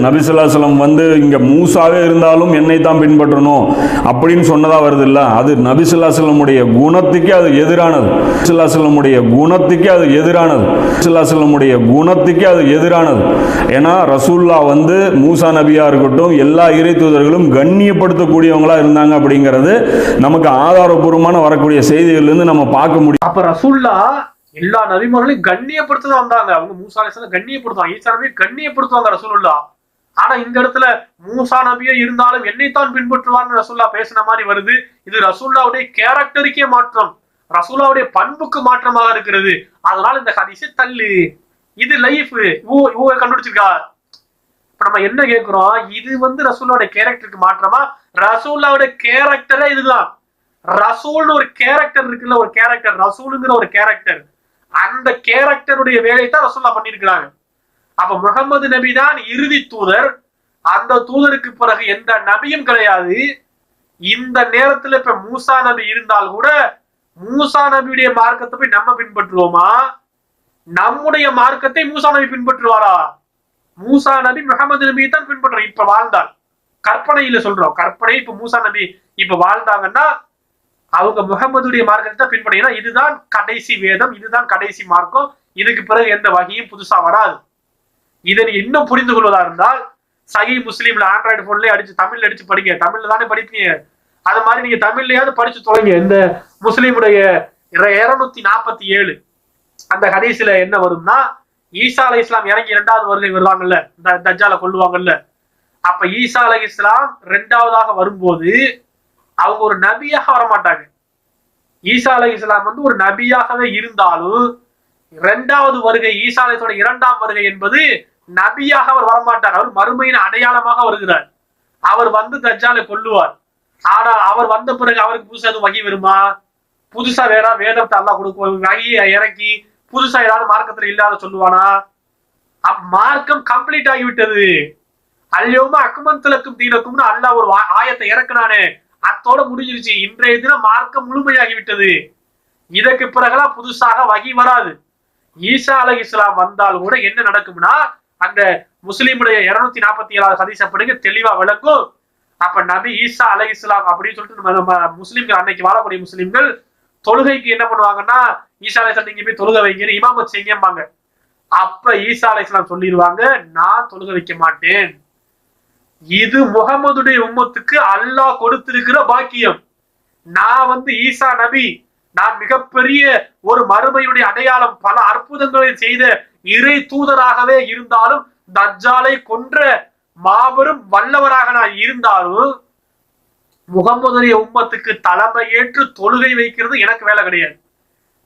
Speaker 2: நபி ஸல்லல்லாஹு அலைஹி வஸல்லம் வந்து இங்க மூசாவே இருந்தாலும் என்னை தான் பின்பற்றணும் அப்படின்னு சொன்னதா வருது இல்ல, அது நபி ஸல்லல்லாஹு அலைஹி வஸல்லமுடைய குணத்துக்கே அது எதிரானது. ஸல்லல்லாஹு அலைஹி வஸல்லமுடைய குணத்துக்கே அது எதிரானது. ஸல்லல்லாஹு அலைஹி வஸல்லமுடைய குணத்துக்கே அது எதிரானது. ஏன்னா ரசூலுல்லாஹ் வந்து மூசா நபியா இருக்கட்டும் எல்லா இறை தூதர்களும் கண்ணியப்படுத்தக்கூடியவங்களா இருந்தாங்க அப்படிங்கிறது நமக்கு ஆதாரபூர்வமான வரக்கூடிய செய்திகள்ல இருந்து நம்ம பார்க்க முடியும்.
Speaker 1: அப்ப ரசூலுல்லாஹ் எல்லா நபிமார்களையும் கண்ணியப்படுத்ததான் வந்தாங்க. அவங்க மூசா அலைஹிஸ்ஸலாம் கண்ணியப்படுத்துவாங்க, ஈசா நபியை கண்ணியப்படுத்துவாங்க ரசூலுல்லாஹ். ஆனா இந்த இடத்துல மூசா நபியே இருந்தாலும் என்னைத்தான் பின்பற்றுவார்னு ரசூலுல்லாஹ் பேசின மாதிரி வருது. இது ரசூலுல்லாஹ்வுடைய கேரக்டருக்கே மாற்றம், ரசூலுல்லாஹ்வுடைய பண்புக்கு மாற்றமாக இருக்கிறது. அதனால இந்த ஹதீஸை தள்ளு, இது லைஃப் இவங்க கண்டுபிடிச்சிருக்கா. இப்ப நம்ம என்ன கேட்கிறோம், இது வந்து ரசூலுல்லாஹ்வுடைய கேரக்டருக்கு மாற்றமா? ரசூலுல்லாஹ்வுடைய கேரக்டரே இதுதான். ரசூல்னு ஒரு கேரக்டர் இருக்குல்ல, ஒரு கேரக்டர், ரசூலுங்கிற ஒரு கேரக்டர், அந்த கேரக்டருடைய வேலையை தான் ரசூலுல்லாஹ் பண்ணிருக்கிறாங்க. அப்ப முகமது நபி தான் இறுதி தூதர். அந்த தூதருக்கு பிறகு எந்த நபியும் கிடையாது. இந்த நேரத்துல இப்ப மூசா நபி இருந்தால் கூட மூசா நபியுடைய மார்க்கத்தை போய் நம்ம பின்பற்றுவோமா? நம்முடைய மார்க்கத்தை மூசா நபி பின்பற்றுவாரா? மூசா நபி முகமது நபியை தான் பின்பற்றுறோம் இப்ப வாழ்ந்தால். கற்பனையில சொல்றோம், கற்பனை. இப்ப மூசா நபி இப்ப வாழ்ந்தாங்கன்னா அவங்க முகமதுடைய மார்க்கத்தை தான் பின்பற்ற. ஏன்னா இதுதான் கடைசி வேதம், இதுதான் கடைசி மார்க்கம், இதுக்கு பிறகு எந்த வகையும் புதுசா வராது. இதை நீங்க இன்னும் புரிந்து கொள்வதா இருந்தால் சஹீஹ் முஸ்லிம்ல ஆண்ட்ராய்டு போன்லயே அடிச்சு தமிழ்ல அடிச்சு படிங்க. தமிழ்ல தானே படிப்பீங்க, அது மாதிரி நீங்க தமிழ்லயாவது படிச்சு தொலைங்க. இந்த முஸ்லீமுடைய 247 அந்த ஹதீஸ்ல என்ன வரும்னா, ஈசா அலைஹிஸ்ஸலாம் இறங்கி 2வது வருகை வருவாங்கல்ல, தஜ்ஜாலை கொல்லுவாங்கல்ல. அப்ப ஈசா அலைஹிஸ்ஸலாம் 2வதாக வரும்போது அவங்க ஒரு நபியாக வரமாட்டாங்க. ஈசா அலைஹிஸ்ஸலாம் வந்து ஒரு நபியாகவே இருந்தாலும் 2வது வருகை, ஈசா அலைஹிஸ்ஸலாமுடைய 2ஆம் வருகை என்பது நபியாக அவர் வரமாட்டார். அவர் மறுமையின் அடையாளமாக வருகிறார். அவர் வந்து தஜ்ஜாலை கொல்லுவார். ஆனா அவர் வந்த பிறகு அவருக்கு புதுசா எதுவும் வகி வருமா? புதுசா வேற வேதத்தை அல்லாஹ் கொடுக்கும், வகியை இறக்கி புதுசா ஏதாவது மார்க்கத்துல இல்லாத சொல்லுவானா? மார்க்கம் கம்ப்ளீட் ஆகிவிட்டது. அல்யௌம அக்மல்து லக்கும் தீனக்கும்னு அல்லாஹ் ஒரு ஆயத்தை இறக்குனானே, அத்தோட முடிஞ்சிருச்சு. இன்றைய தினம் மார்க்கம் முழுமையாகிவிட்டது. இதற்கு பிறகுலாம் புதுசாக வகி வராது. ஈசா அலைஹிஸ்ஸலாம் வந்தால் கூட என்ன நடக்கும்னா, அந்த முஸ்லீமுடைய 247 ஹதீஸ் அப்படிங்க தெளிவா விளக்கும். அப்ப நபி ஈசா அலைஹிஸ்ஸலாம் அப்படின்னு சொல்லிட்டு முஸ்லீம்கள், அன்னைக்கு வாழக்கூடிய முஸ்லீம்கள் தொழுகைக்கு என்ன பண்ணுவாங்கன்னா, ஈசா அலைஹிஸ்ஸலாம் நீங்க போய் தொழுகை வைங்க, இமாமத் செய்யும்பாங்க. அப்ப ஈசா அலைஹிஸ்ஸலாம் சொல்லிடுவாங்க, நான் தொழுகை வைக்க மாட்டேன். இது முகமதுடைய உம்மத்துக்கு அல்லாஹ் கொடுத்திருக்கிற பாக்கியம். நான் வந்து ஈசா நபி, நான் மிகப்பெரிய ஒரு மறுமையுடைய அடையாளம், பல அற்புதங்களை செய்த இறை தூதராகவே இருந்தாலும் தஜ்ஜாலை கொன்ற மாபெரும் வல்லவராக நான் இருந்தாலும் முகமதுடைய உம்மத்துக்கு தலைமை ஏற்று தொழுகை வைக்கிறது எனக்கு வேலை கிடையாது.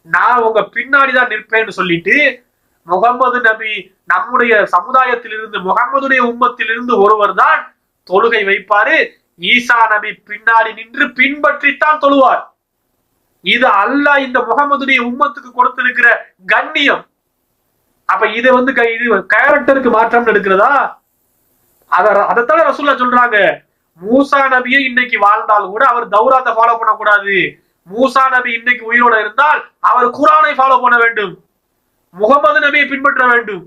Speaker 1: நான் உங்க பின்னாடிதான் நிற்பேன்னு சொல்லிட்டு முகமது நபி நம்முடைய சமுதாயத்திலிருந்து முகமதுடைய உம்மத்திலிருந்து ஒருவர் தான் தொழுகை வைப்பாரு. ஈசா நபி பின்னாடி நின்று பின்பற்றித்தான் தொழுவார். இது அல்லாஹ் இந்த முகமதுடைய உம்மத்துக்கு கொடுத்திருக்கிற கண்ணியம். அப்ப இது வந்து இது கேரக்டருக்கு மாற்றம் எடுக்கிறதா? அதைத்தான ரசூலுல்லாஹ் சொல்றாங்க. மூசா நபியை இன்னைக்கு வாழ்ந்தால் கூட அவர் தௌராத்தை ஃபாலோ பண்ணக்கூடாது. மூசா நபி இன்னைக்கு உயிரோட இருந்தால் அவர் குரானை ஃபாலோ பண்ண வேண்டும், முகமது நபியை பின்பற்ற வேண்டும்.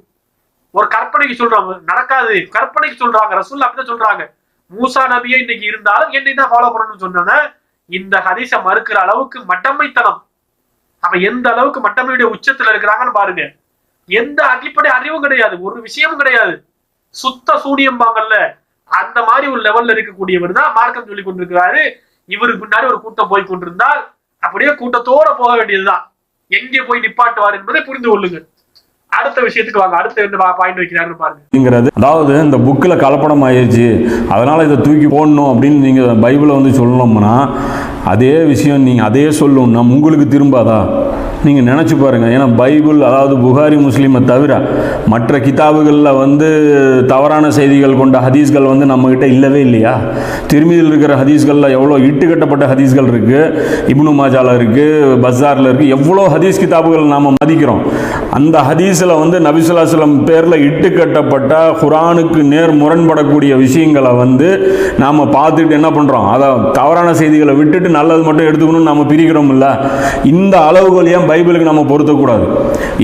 Speaker 1: ஒரு கற்பனைக்கு சொல்றாங்க, நடக்காது, கற்பனைக்கு சொல்றாங்க. ரசூலுல்லாஹ் அப்படிதான் சொல்றாங்க. மூசா நபியை இன்னைக்கு இருந்தாலும் என்னை தான் ஃபாலோ பண்ணணும்னு சொன்னா இந்த ஹதீஸை மறுக்கிற அளவுக்கு மட்டமைத்தனம். அப்ப எந்த அளவுக்கு மட்டமையுடைய உச்சத்துல இருக்கிறாங்கன்னு பாருங்க. எந்த அடிப்படை அறிவும் கிடையாது, ஒரு விஷயமும் கிடையாது, சுத்த சூனியம்பாங்கல்ல அந்த மாதிரி ஒரு லெவல்ல இருக்கக்கூடியவர் தான் மார்க்கம் சொல்லி கொண்டிருக்கிறாரு. இவருக்கு பின்னாடி ஒரு கூட்டம் போய் கொண்டிருந்தால் அப்படியே கூட்டத்தோட போக வேண்டியதுதான். எங்கே போய் நிப்பாட்டுவார் என்பதை புரிந்து கொள்ளுங்க. அடுத்த விஷயத்துக்கு வாங்க. அடுத்த என்ன பாயிண்ட் வைக்கிறாருன்னு பாருங்க.
Speaker 2: அதாவது இந்த புக்கில் கலப்படம் ஆயிடுச்சு, அதனால இதை தூக்கி போடணும் அப்படின்னு நீங்க பைபிளை வந்து சொல்லணும்னா அதே விஷயம் நீங்க அதே சொல்லணும்னா உங்களுக்கு திரும்பாதா? நீங்கள் நினச்சி பாருங்கள். ஏன்னா பைபிள், அதாவது புகாரி முஸ்லீமை தவிர மற்ற கிதாபுகளில் வந்து தவறான செய்திகள் கொண்ட ஹதீஸ்கள் வந்து நம்மகிட்ட இல்லவே இல்லையா? திருமதியில் இருக்கிற ஹதீஸ்களில் எவ்வளோ இட்டுக்கட்டப்பட்ட ஹதீஸ்கள் இருக்குது, இப்னு மாஜாவில் இருக்குது, பஸாரில் இருக்குது, எவ்வளோ ஹதீஸ் கிதாபுகள் நாம் மதிக்கிறோம். அந்த ஹதீஸில் வந்து நபி ஸல்லல்லாஹு அலைஹி வஸல்லம் பேரில் இட்டுக்கட்டப்பட்ட குர்ஆனுக்கு நேர் முரண்படக்கூடிய விஷயங்களை வந்து நாம் பார்த்துட்டு என்ன பண்ணுறோம்? அதை தவறான செய்திகளை விட்டுட்டு நல்லது மட்டும் எடுத்துக்கணும்னு நம்ம பிரிக்கிறோம் இல்லை? இந்த அளவுகள் ஏன் பைபிளுக்கு நம்ம பொருத்தக்கூடாது?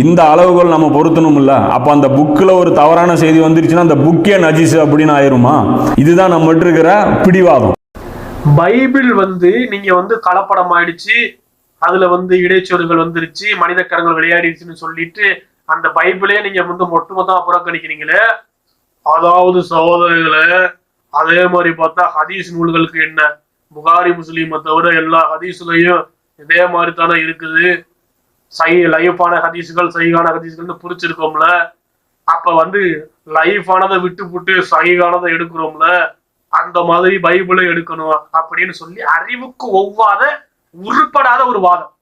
Speaker 2: இந்த அளவுகள் நம்ம பொருத்தணும் இல்ல? அப்ப அந்த புக்ல ஒரு தவறான செய்தி வந்துருச்சுன்னா அந்த புக்கே நஜீஸ் அப்படின்னு ஆயிருமா? இதுதான் நம்ம இருக்கிற பிடிவாதம்.
Speaker 1: பைபிள் வந்து நீங்க வந்து கலப்படம் ஆயிடுச்சு, அதுல வந்து இடைச்சொல்கள் வந்துருச்சு, மனித கரங்கள் விளையாடிடுச்சுன்னு சொல்லிட்டு அந்த பைபிளே நீங்க வந்து ஒட்டுமொத்தமா புறக்கணிக்கிறீங்களே. அதாவது சகோதரர்களே, அதே மாதிரி பார்த்தா ஹதீஸ் நூல்களுக்கு என்ன, புகாரி முஸ்லீமை தவிர எல்லா ஹதீஸ்லயும் இதே மாதிரி தானே இருக்குது. லைஃபான ஹதீஸ்கள் சஹீஹான ஹதீஸ்கள்னு புரிச்சிருக்கோம்ல. அப்ப வந்து லைஃபானதை விட்டு புட்டு சஹீஹானதை எடுக்கிறோம்ல, அந்த மாதிரி பைபிளை எடுக்கணும் அப்படின்னு சொல்லி அறிவுக்கு ஒவ்வாத உருப்படாத ஒரு வாதம்.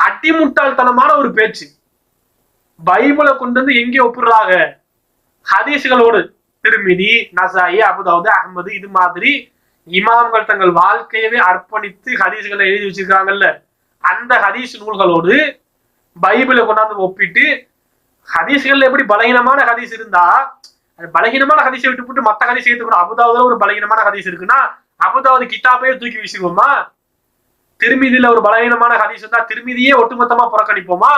Speaker 1: அட்டிமுட்டாள்தனமான ஒரு பேச்சு. பைபிளை கொண்டு வந்து எங்கே ஒப்புறாங்க? ஹதீஸ்களோடு. திருமிதி, நசாயி, அபுதாவுத், அஹ்மது, இது மாதிரி இமாம்கள் தங்கள் வாழ்க்கையவே அர்ப்பணித்து ஹதீஸ்களை எழுதி வச்சிருக்காங்கல்ல, அந்த ஹதீஸ் நூல்களோடு பைபிளை கொண்டாந்து ஒப்பிட்டு ஹதீஸ்கள் எப்படி பலகீனமான ஹதீஸ் இருந்தா பலகீனமான ஹதீஸை விட்டு போட்டு மத்த ஹதீஸ் எடுத்துக்கணும். அபுதாவுதுல ஒரு பலகீனமான ஹதீஸ் இருக்குன்னா அபுதாவுது கிதாபையே தூக்கி வீசிடுவோமா? திருமிதியில ஒரு பலகீனமான ஹதீஸ் இருந்தா திருமிதியே ஒட்டுமொத்தமா புறக்கணிப்போமா?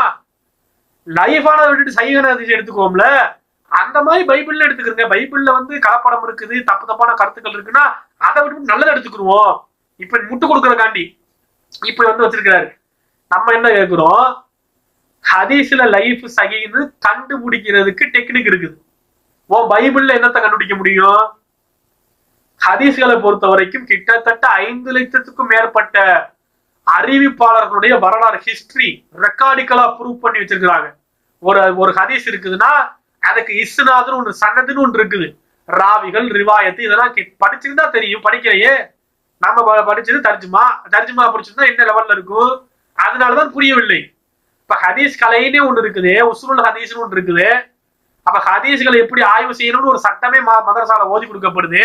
Speaker 1: லைஃபான விட்டுட்டு சஹீஹான ஹதீஸ் எடுத்துக்கோம்ல. அந்த மாதிரி பைபிள்ல எடுத்துக்கிறங்க. பைபிள்ல வந்து கலப்படம் இருக்குது, தப்பு தப்பான கருத்துக்கள் இருக்குன்னா அதை விட்டு நல்லதை எடுத்துக்கிடுவோம். இப்ப முட்டு கொடுக்கறக்காண்டி இப்ப வந்து வச்சிருக்கிறாரு. நம்ம என்ன கேட்கிறோம்? ஹதீஸ்ல லைஃப் சஹீஹ்னு கண்டுபிடிக்கிறதுக்கு டெக்னிக் இருக்குது. பைபிள்ல என்னத்தை கண்டுபிடிக்க முடியும்? ஹதீஸ்களை பொறுத்த வரைக்கும் கிட்டத்தட்ட 5 லட்சத்துக்கும் மேற்பட்ட அறிவிப்பாளர்களுடைய வரலாறு, ஹிஸ்டரி, ரெக்கார்டிக்கலா ப்ரூவ் பண்ணி வச்சிருக்கிறாங்க. ஒரு ஹதீஸ் இருக்குதுன்னா அதுக்கு இஸ்னாதுன்னு ஒன்று, சனதுன்னு ஒன்று இருக்குது. ராவிகள், ரிவாயத்து, இதெல்லாம் படிச்சிருந்தா தெரியும். படிக்கலையே. நம்ம படிச்சது தர்ஜுமா படிச்சிருந்தா என்ன லெவல்ல இருக்கும்? அதனாலதான் புரியவில்லை. இப்ப ஹதீஸ் கலைன்னே ஒண்ணு இருக்குது, உஸ்ருல் ஹதீஸ்னு ஒன்று இருக்குது. அப்ப ஹதீஸ்களை எப்படி ஆய்வு செய்யணும்னு ஒரு சட்டமே மதரசால ஓதி கொடுக்கப்படுது.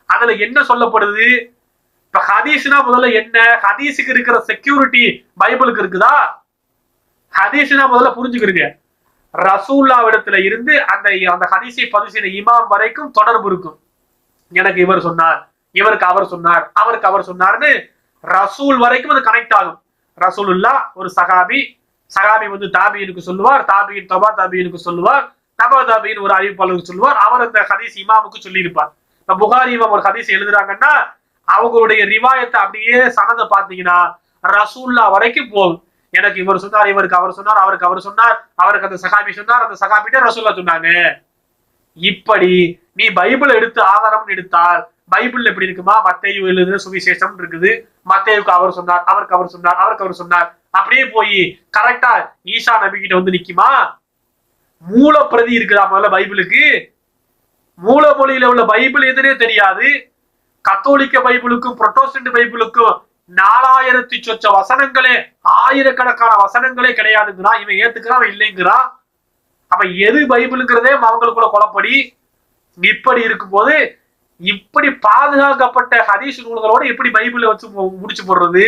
Speaker 1: அதுல என்ன சொல்லப்படுது? இப்ப ஹதீஸ்னா முதல்ல என்ன? ஹதீஸுக்கு இருக்கிற செக்யூரிட்டி பைபிளுக்கு இருக்குதா? ஹதீஸ்னா முதல்ல புரிஞ்சுக்கிறீங்க, ரசூல்லாவிடத்துல இருந்து அந்த ஹதீஸை பதிவு செய்த இமாம் வரைக்கும் தொடர்பு இருக்கும். எனக்கு இவர் சொன்னார், இவருக்கு அவர் சொன்னார், அவருக்கு அவர் சொன்னார்னு ரசூல் வரைக்கும் அது கனெக்ட் ஆகும். ரசூலுல்லா ஒரு சகாபி வந்து தாபியினுக்கு சொல்லுவார், தாபியின் தபா தாபியினுக்கு சொல்லுவார், தபா தாபியின் ஒரு அறிவிப்பாளருக்கு சொல்லுவார், அவர் அந்த ஹதீஸ் இமாமுக்கு சொல்லி இருப்பார். இப்ப புகாரி இமாம் ஒரு ஹதீஸ் எழுதுறாங்கன்னா அவங்களுடைய ரிவாயத்தை அப்படியே சனதை பாத்தீங்கன்னா ரசூல்லா வரைக்கும் போகும். எனக்கு இவர் சொன்னார், இவருக்கு அவர் சொன்னார், அவருக்கு அவர் சொன்னார், அவருக்கு அந்த சகாபி சொன்னார், அந்த சகாபிட்ட ரசூல்லா சொன்னாங்க. இப்படி நீ பைபிள் எடுத்து ஆதாரம் எடுத்தால் பைபிள் எப்படி இருக்குமா? மத்தேயு எழுதுற சுவிசேஷம் இருக்குது, மத்தேயுக்கு அவர் சொன்னார், அவருக்கு அவர் சொன்னார், அவருக்கு அவர் சொன்னார், அப்படியே போய் கரெக்டா ஈசா நபி கிட்ட வந்து நிக்குமா? மூல பிரதி இருக்குதா முதல்ல பைபிளுக்கு? மூல மொழியில உள்ள பைபிள் எதுனே தெரியாது. கத்தோலிக்க பைபிளுக்கும் புரோட்டஸ்டன்ட் பைபிளுக்கும் 4000 சொச்ச வசனங்களே, ஆயிரக்கணக்கான வசனங்களே கிடையாதுங்கிறான். இவன் ஏத்துக்கிறான், அவன் இல்லைங்கிறான். அப்ப எது பைபிளுங்கிறதே அவங்களுக்குள்ள குழப்படி. இப்படி இருக்கும்போது இப்படி பாதுகாக்கப்பட்ட ஹதீஸ் நூல்களோட எப்படி பைபிளை வச்சு முடிச்சு போடுறது?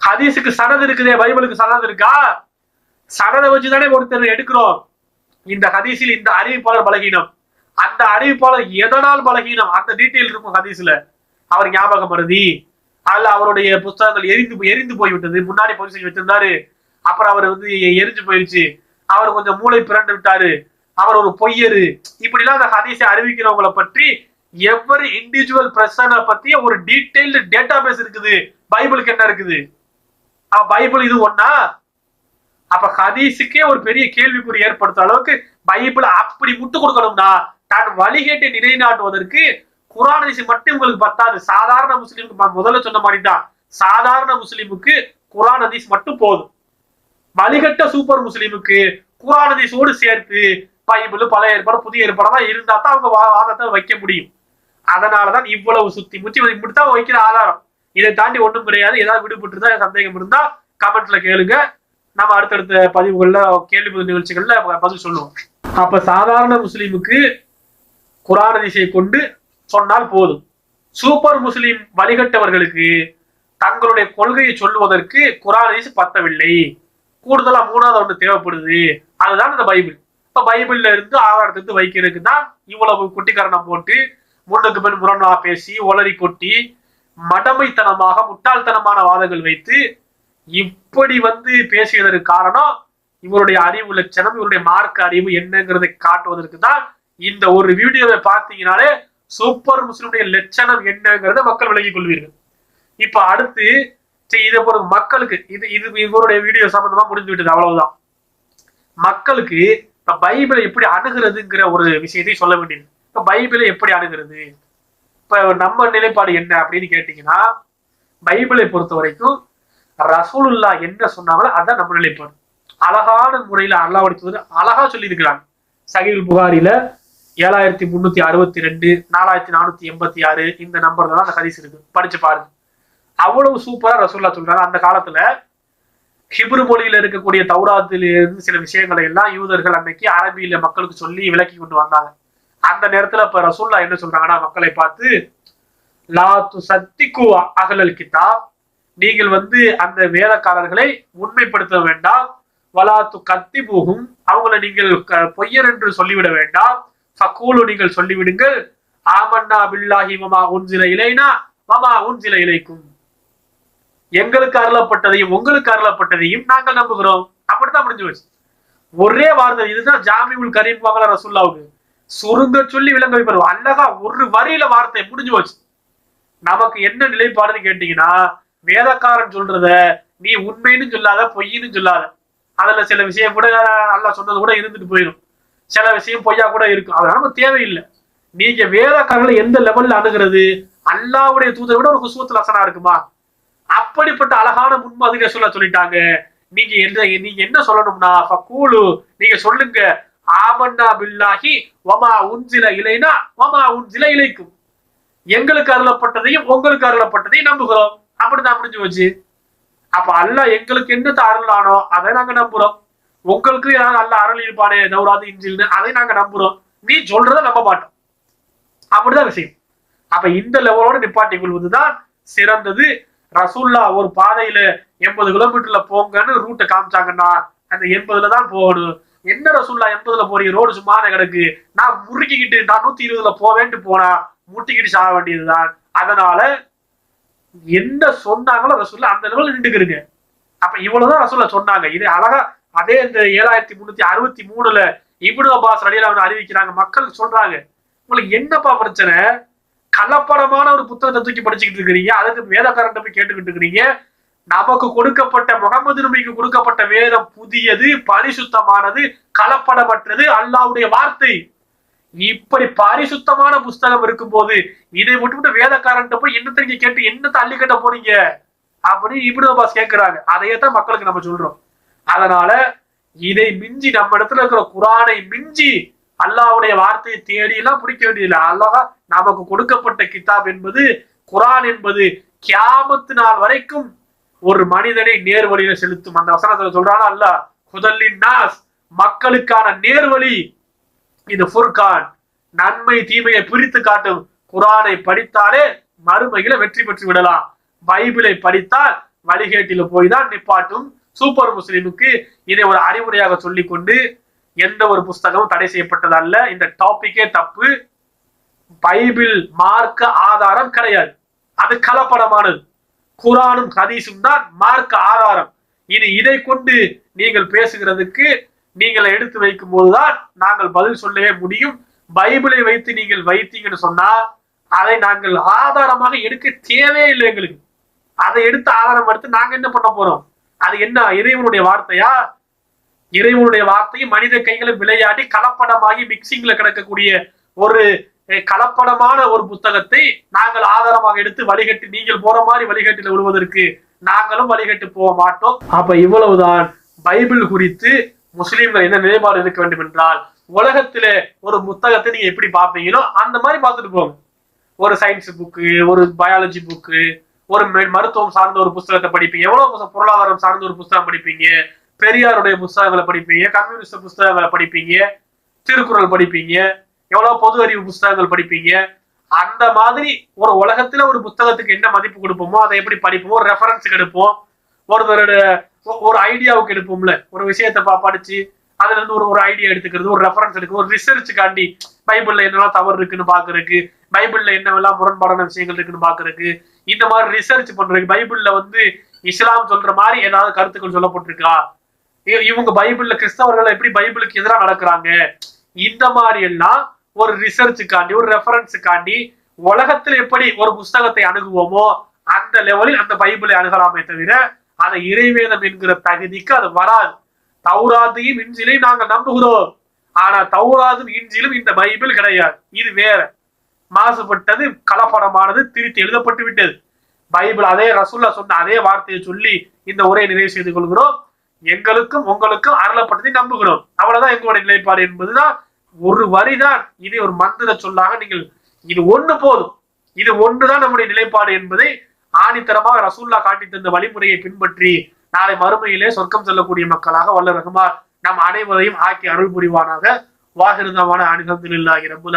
Speaker 1: ஹதீஸுக்கு சனது இருக்குதே, பைபிளுக்கு சனது இருக்கா? சனதை வச்சுதானே ஒருத்தர் எடுக்கிறோம். இந்த ஹதீஸில் இந்த அறிவிப்பாளர் பலகீனம், அந்த அறிவிப்பாளர் எதனால் பலகீனம், அந்த டீட்டெயில் இருக்கும் ஹதீஸ்ல. அவர் ஞாபகம் மருதி, அதுல அவருடைய புத்தகங்கள் எரிந்து போய்விட்டது. முன்னாடி பதிவு செஞ்சு வச்சிருந்தாரு, அப்புறம் அவர் எரிஞ்சு போயிருச்சு. அவர் கொஞ்சம் மூளை பிறண்டு விட்டாரு, அவர் ஒரு பொய்யரு. இப்படி எல்லாம் அந்த ஹதீஸை அறிவிக்கிறவங்களை பற்றி எவ்வரி இண்டிவிஜுவல் பர்சனை பத்தி ஒரு டீடைல்டு டேட்டா பேஸ் இருக்குது. பைபிளுக்கு என்ன இருக்குது? பைபிள் இது ஒன்னா? அப்ப ஹதீஸுக்கே ஒரு பெரிய கேள்விக்குறி ஏற்படுத்துற அளவுக்கு பைபிள் அப்படி முட்டு கொடுக்கணும்னா, தான் வழிகேட்டை நிலைநாட்டுவதற்கு குர்ஆன் ஹதீஸ் மட்டும் உங்களுக்கு பத்தாது. சாதாரண முஸ்லிமுக்கு, முதல்ல சொன்ன மாதிரி தான், சாதாரண முஸ்லிமுக்கு குர்ஆன் ஹதீஸ் மட்டும் போதும். வழிகட்ட சூப்பர் முஸ்லிமுக்கு குர்ஆன் ஹதீஸோடு சேர்த்து பைபிள், பழைய ஏற்பாடு, புதிய ஏற்பாடு இருந்தா தான் அவங்க வாதத்தை வைக்க முடியும். அதனாலதான் இவ்வளவு சுத்தி முத்தி இப்படித்தான் வைக்கிற ஆதாரம். இதை தாண்டி ஒண்ணும் கிடையாது. ஏதாவது விடுபட்டு இருந்தா, சந்தேகம் இருந்தா கமெண்ட்ல கேளுங்க. நம்ம அடுத்தடுத்த பதிவுகள்ல, கேள்வி பதில் நிகழ்ச்சிகள்ல பதில் சொல்லுவோம். அப்ப சாதாரண முஸ்லிமுக்கு குர்ஆன் ஹதீஸை கொண்டு சொன்னால் போதும். சூப்பர் முஸ்லிம் வழிகட்டவர்களுக்கு தங்களுடைய கொள்கையை சொல்லுவதற்கு குர்ஆன் ஹதீஸ் பத்தவில்லை, கூடுதலா மூணாவது ஒன்று தேவைப்படுது. அதுதான் இந்த பைபிள். இப்ப பைபிள்ல இருந்து ஆதாரத்துக்கு வைக்கிறதுக்கு தான் இவ்வளவு குட்டிக்கரணம் போட்டு, முன்னுக்கு பின் முரணா பேசி, ஒளரி கொட்டி, மடமைத்தனமாக முட்டாள்தனமான வாதங்கள் வைத்து இப்படி பேசியதற்கு காரணம் இவருடைய அறிவு லட்சணம், இவருடைய மார்க்க அறிவு என்னங்கிறதை காட்டுவதற்கு தான். இந்த ஒரு வீடியோவை பார்த்தீங்கன்னாலே சூப்பர் முஸ்லிமுடைய லட்சணம் என்னங்கிறத மக்கள் விளங்கிக் கொள்வீர்கள். இப்ப அடுத்து இதை ஒரு மக்களுக்கு இது இவருடைய வீடியோ சம்பந்தமா முடிஞ்சு விட்டது, அவ்வளவுதான். மக்களுக்கு இப்ப பைபிளை எப்படி அணுகிறதுங்கிற ஒரு விஷயத்தை சொல்ல வேண்டியது. இப்ப பைபிளை எப்படி அணுகிறது, இப்ப நம்ம நிலைப்பாடு என்ன அப்படின்னு கேட்டீங்கன்னா, பைபிளை பொறுத்த வரைக்கும் ரசூலுல்லாஹ் என்ன சொன்னாங்களோ அதான் நம்ம நிலைப்பாடு. அழகான முறையில அல்லாஹ்வுடைய தூதர் அழகா சொல்லி இருக்கிறாங்க. சஹீஹுல் புகாரில 7362, 4486 இந்த நம்பர்ல தான் அந்த ஹதீஸ் இருக்கு, படிச்சு பாருங்க. அவ்வளவு சூப்பரா ரசூலுல்லாஹ் சொல்றாங்க. அந்த காலத்துல ஹிப்ரு மொழியில இருக்கக்கூடிய தௌராத்தில இருந்து சில விஷயங்களை எல்லாம் யூதர்கள் அன்னைக்கு அரபியில மக்களுக்கு சொல்லி விளக்கி கொண்டு வந்தாங்க. அந்த நேரத்துல இப்ப ரசூலுல்லாஹ் என்ன சொல்றாங்கன்னா, மக்களை பார்த்து, லா துஸத்திகு அஹ்லல் கிதாப், நீங்கள் அந்த வேதக்காரர்களை உண்மைப்படுத்த வேண்டாம். வலா துகத்திபுஹும், அவங்களை நீங்கள் பொய்யர் என்று சொல்லிவிட வேண்டாம். ஃபகூலு, நீங்கள் சொல்லிவிடுங்கள், ஆமன்னா பில்லாஹி வமா உன்சில இலைனா வமா உன்சில இலைக்கும், எங்களுக்கு அருளப்பட்டதையும் உங்களுக்கு அருளப்பட்டதையும் நாங்கள் நம்புகிறோம். அப்படித்தான் முடிஞ்சு வச்சு. ஒரே வார்த்தை. இதுதான் ஜாமிஉல் கரீம் வாங்கல ரசூலுல்லாஹ்வுக்கு சுருங்க சொல்லி விளங்க வைப்பாரு. அழகா ஒரு வரியில வார்த்தை முடிஞ்சு வச்சு. நமக்கு என்ன நிலைப்பாடுன்னு கேட்டீங்கன்னா, வேதக்காரன் சொல்றத நீ உண்மைன்னு சொல்லாத, பொய்ன்னு சொல்லாத. அதுல சில விஷயம் கூட அல்லாஹ் சொன்னது கூட இருந்துட்டு போயிடும், சில விஷயம் பொய்யா கூட இருக்கும். அது நமக்கு தேவையில்லை. நீங்க வேதக்காரர்களை எந்த லெவல்ல அணுகிறது? அல்லாஹ்வுடைய தூதரை விட ஒரு குஸ்வத்துல் ஹஸனா இருக்குமா? அப்படிப்பட்ட அழகான முன்மாதிரியை சொல்லிட்டாங்க. நீங்க என்ன சொல்லணும்னா, ஃபகூலு, நீங்க சொல்லுங்க, ஆமன்னா பில்லாஹி வமா உன்சில இலைனா வமா உன்சில இலைக்கும், எங்களுக்கு அருளப்பட்டதையும் உங்களுக்கு அருளப்பட்டதையும் நம்புகிறோம். அப்படிதான் முடிஞ்சு வச்சு. அப்ப அல்லாஹ் எங்களுக்கு என்னத்தை அருளானோ அதை நாங்க நம்புறோம். உங்களுக்கு ஏதாவது அல்லாஹ் அருள் இருப்பானே, தௌராத் இன்ஜில்னு, அதை நாங்க நம்புறோம். நீ சொல்றதை நம்ப மாட்டோம். அப்படிதான் விஷயம். அப்ப இந்த லெவலோட நிப்பாட்டி கொள்வதுதான் சிறந்தது. ரசூலுல்லாஹ் ஒரு பாதையில 80 கிலோமீட்டர்ல போங்கன்னு ரூட்டை காமிச்சாங்கன்னா அந்த 80ல தான் போகணும். என்ன ரசூலுல்லாஹ் 80ல போறீங்க, ரோடு சும்மான கிடக்கு, நான் முறுக்கிக்கிட்டு நான் 120ல போவேன்ட்டு போனா முட்டிக்கிட்டு சாக வேண்டியதுதான். அதனால என்ன சொன்னாங்களோ ரசூலுல்லாஹ் அந்த லெவலில் நின்றுக்கிறீங்க. அப்ப இவ்வளவுதான் ரசூலுல்லாஹ் சொன்னாங்க. இது அழகா அதே இந்த 7363ல இப்னு அப்பாஸ் ரலியல்லாஹு அன்ஹு அறிவிக்கிறாங்க. மக்களுக்கு சொல்றாங்க, உங்களுக்கு என்னப்பா பிரச்சனை? கலப்படமான ஒரு புத்தகத்தை தூக்கி படிச்சுக்கிட்டு இருக்கிறீங்க, அதுக்கு வேதக்காரன் போய் கேட்டுக்கிட்டு இருக்கிறீங்க. நமக்கு கொடுக்கப்பட்ட, முகமது நபிக்கு கொடுக்கப்பட்ட வேதம் புதியது, பரிசுத்தமானது, கலப்படமற்றது, அல்லாஹ்வுடைய வார்த்தை. இப்படி பரிசுத்தமான புஸ்தகம் இருக்கும் போது இதை விட்டு வேதக்காரன் போய் என்னத்தை நீங்க கேட்டு என்னத்தை அள்ளி கட்ட போறீங்க அப்படின்னு இப்னு அப்பாஸ் கேட்கிறாங்க. அதையே தான் மக்களுக்கு நம்ம சொல்றோம். அதனால இதை மிஞ்சி, நம்ம இடத்துல இருக்கிற குர்ஆனை மிஞ்சி அல்லாஹ்வுடைய வார்த்தையை தேடி எல்லாம் பிடிக்க வேண்டியதில்லை. அல்லாஹ் நமக்கு கொடுக்கப்பட்ட கிதாப் என்பது குர்ஆன் என்பது கியாமத்து நாள் வரைக்கும் ஒரு மனிதனை நேர்வழியில செலுத்தும். அந்த வசனத்துல சொல்றானா அல்லாஹ், ஹுதல்லின் நாஸ், மக்களுக்கான நேர்வழி. இது ஃபுர்கான், நன்மை தீமையை பிரித்து காட்டும். குர்ஆனை படித்தாலே மறுமையில வெற்றி பெற்று விடலாம். பைபிளை படித்தால் வழிகேட்டில போய் தான் நிப்பாட்டும். சூப்பர் முஸ்லிமுக்கு இதை ஒரு அறிவுரையாக சொல்லிக் கொண்டு, எந்த ஒரு புஸ்தகமும் தடை செய்யப்பட்டது அல்ல. இந்த டாபிக்கே தப்பு. பைபிள் மார்க்க ஆதாரம் கிடையாது, அது கலப்படமானது. குர்ஆனும் ஹதீஸும் தான் மார்க்க ஆதாரம். இனி இதை கொண்டு நீங்கள் பேசுகிறதுக்கு நீங்கள் எடுத்து வைக்கும் போதுதான் நாங்கள் பதில் சொல்லவே முடியும். பைபிளை வைத்து நீங்கள் வைத்தீங்கன்னு சொன்னா அதை நாங்கள் ஆதாரமாக எடுக்க தேவையில்லை. எங்களுக்கு அதை எடுத்து ஆதாரம் எடுத்து நாங்க என்ன பண்ண போறோம்? அது என்ன இறைவனுடைய வார்த்தையா? இறைவனுடைய வார்த்தையும் மனித கைகளை விளையாடி கலப்படமாகி மிக்சிங்ல கிடக்கக்கூடிய ஒரு கலப்படமான ஒரு புத்தகத்தை நாங்கள் ஆதாரமாக எடுத்து வழிகட்டு நீங்கள் போற மாதிரி வழிகட்டில விழுவதற்கு நாங்களும் வழிகட்டு போக மாட்டோம். அப்ப இவ்வளவுதான் பைபிள் குறித்து முஸ்லிம்கள் என்ன நிலைப்பாடு இருக்க வேண்டும் என்றால், உலகத்திலே ஒரு புத்தகத்தை நீங்க எப்படி பார்ப்பீங்களோ அந்த மாதிரி பார்த்துட்டு போங்க. ஒரு சயின்ஸ் புக்கு, ஒரு பயாலஜி புக்கு, ஒரு மருத்துவம் சார்ந்த ஒரு புத்தகத்தை படிப்பீங்க, எவ்வளவு பொருளாதாரம் சார்ந்த ஒரு புத்தகம் படிப்பீங்க, பெரியாருடைய புத்தகங்களை படிப்பீங்க, கம்யூனிஸ்ட் புத்தகங்களை படிப்பீங்க, திருக்குறள் படிப்பீங்க, எவ்வளவு பொது அறிவு புத்தகங்கள் படிப்பீங்க. அந்த மாதிரி ஒரு உலகத்துல ஒரு புத்தகத்துக்கு என்ன மதிப்பு கொடுப்போமோ அதை எப்படி படிப்போமோ, ஒரு ரெஃபரன்ஸுக்கு எடுப்போம், ஒரு ஐடியாவுக்கு எடுப்போம்ல. ஒரு விஷயத்தை படிச்சு அதுல இருந்து ஒரு ஐடியா எடுத்துக்கிறது, ஒரு ரெஃபரன்ஸ் எடுக்கிறது, ஒரு ரிசர்ச்சுக்காண்டி பைபிள்ல என்னெல்லாம் தவறு இருக்குன்னு பாக்குறதுக்கு, பைபிள்ல என்னவெல்லாம் முரண்பாடான விஷயங்கள் இருக்குன்னு பாக்குறதுக்கு, இந்த மாதிரி ரிசர்ச் பண்றதுக்கு, பைபிள்ல இஸ்லாம் சொல்ற மாதிரி ஏதாவது கருத்துக்கள் சொல்லப்பட்டிருக்கா, இவங்க பைபிள்ல கிறிஸ்தவர்கள் எப்படி பைபிளுக்கு எதிராக நடக்கிறாங்க, இந்த மாதிரி எல்லாம் ஒரு ரிசர்ச்சுக்காண்டி ஒரு ரெஃபரன்ஸுக்காண்டி உலகத்துல எப்படி ஒரு புஸ்தகத்தை அணுகுவோமோ அந்த லெவலில் அந்த பைபிளை அணுகலாமே தவிர அதை இறைவேதம் என்கிற தகுதிக்கு அது வராது. தௌராத்தையும் இன்ஜிலையும் நாங்கள் நம்புகிறோம், ஆனா தௌராதும் இன்ஜிலும் இந்த பைபிள் கிடையாது. இது வேற, மாசுபட்டது, கலப்படமானது, திருத்தி எழுதப்பட்டு விட்டது. பைபிள் அதே ரசூல்லா சொன்ன அதே வார்த்தையை சொல்லி இந்த உரையை நிறைவு செய்து கொள்கிறோம். எங்களுக்கும் உங்களுக்கும் அருளப்பட்டதை நம்புகிறோம். அவ்வளவுதான் எங்களுடைய நிலைப்பாடு என்பதுதான். ஒரு வரிதான், இது ஒரு மந்திர சொல்லாக நீங்கள் இது ஒண்ணு போதும், இது ஒன்றுதான் நம்முடைய நிலைப்பாடு என்பதை ஆணித்தரமாக ரசூல்லா காட்டி தந்த வழிமுறையை பின்பற்றி நாளை மறுமையிலே சொர்க்கம் செல்லக்கூடிய மக்களாக வல்ல ரஹ்மான் நம் அனைவரையும் ஆக்கி அருள் புரிவானாக. வாஹிருதவான அல்ஹம்துலில்லாஹி ரப்பில்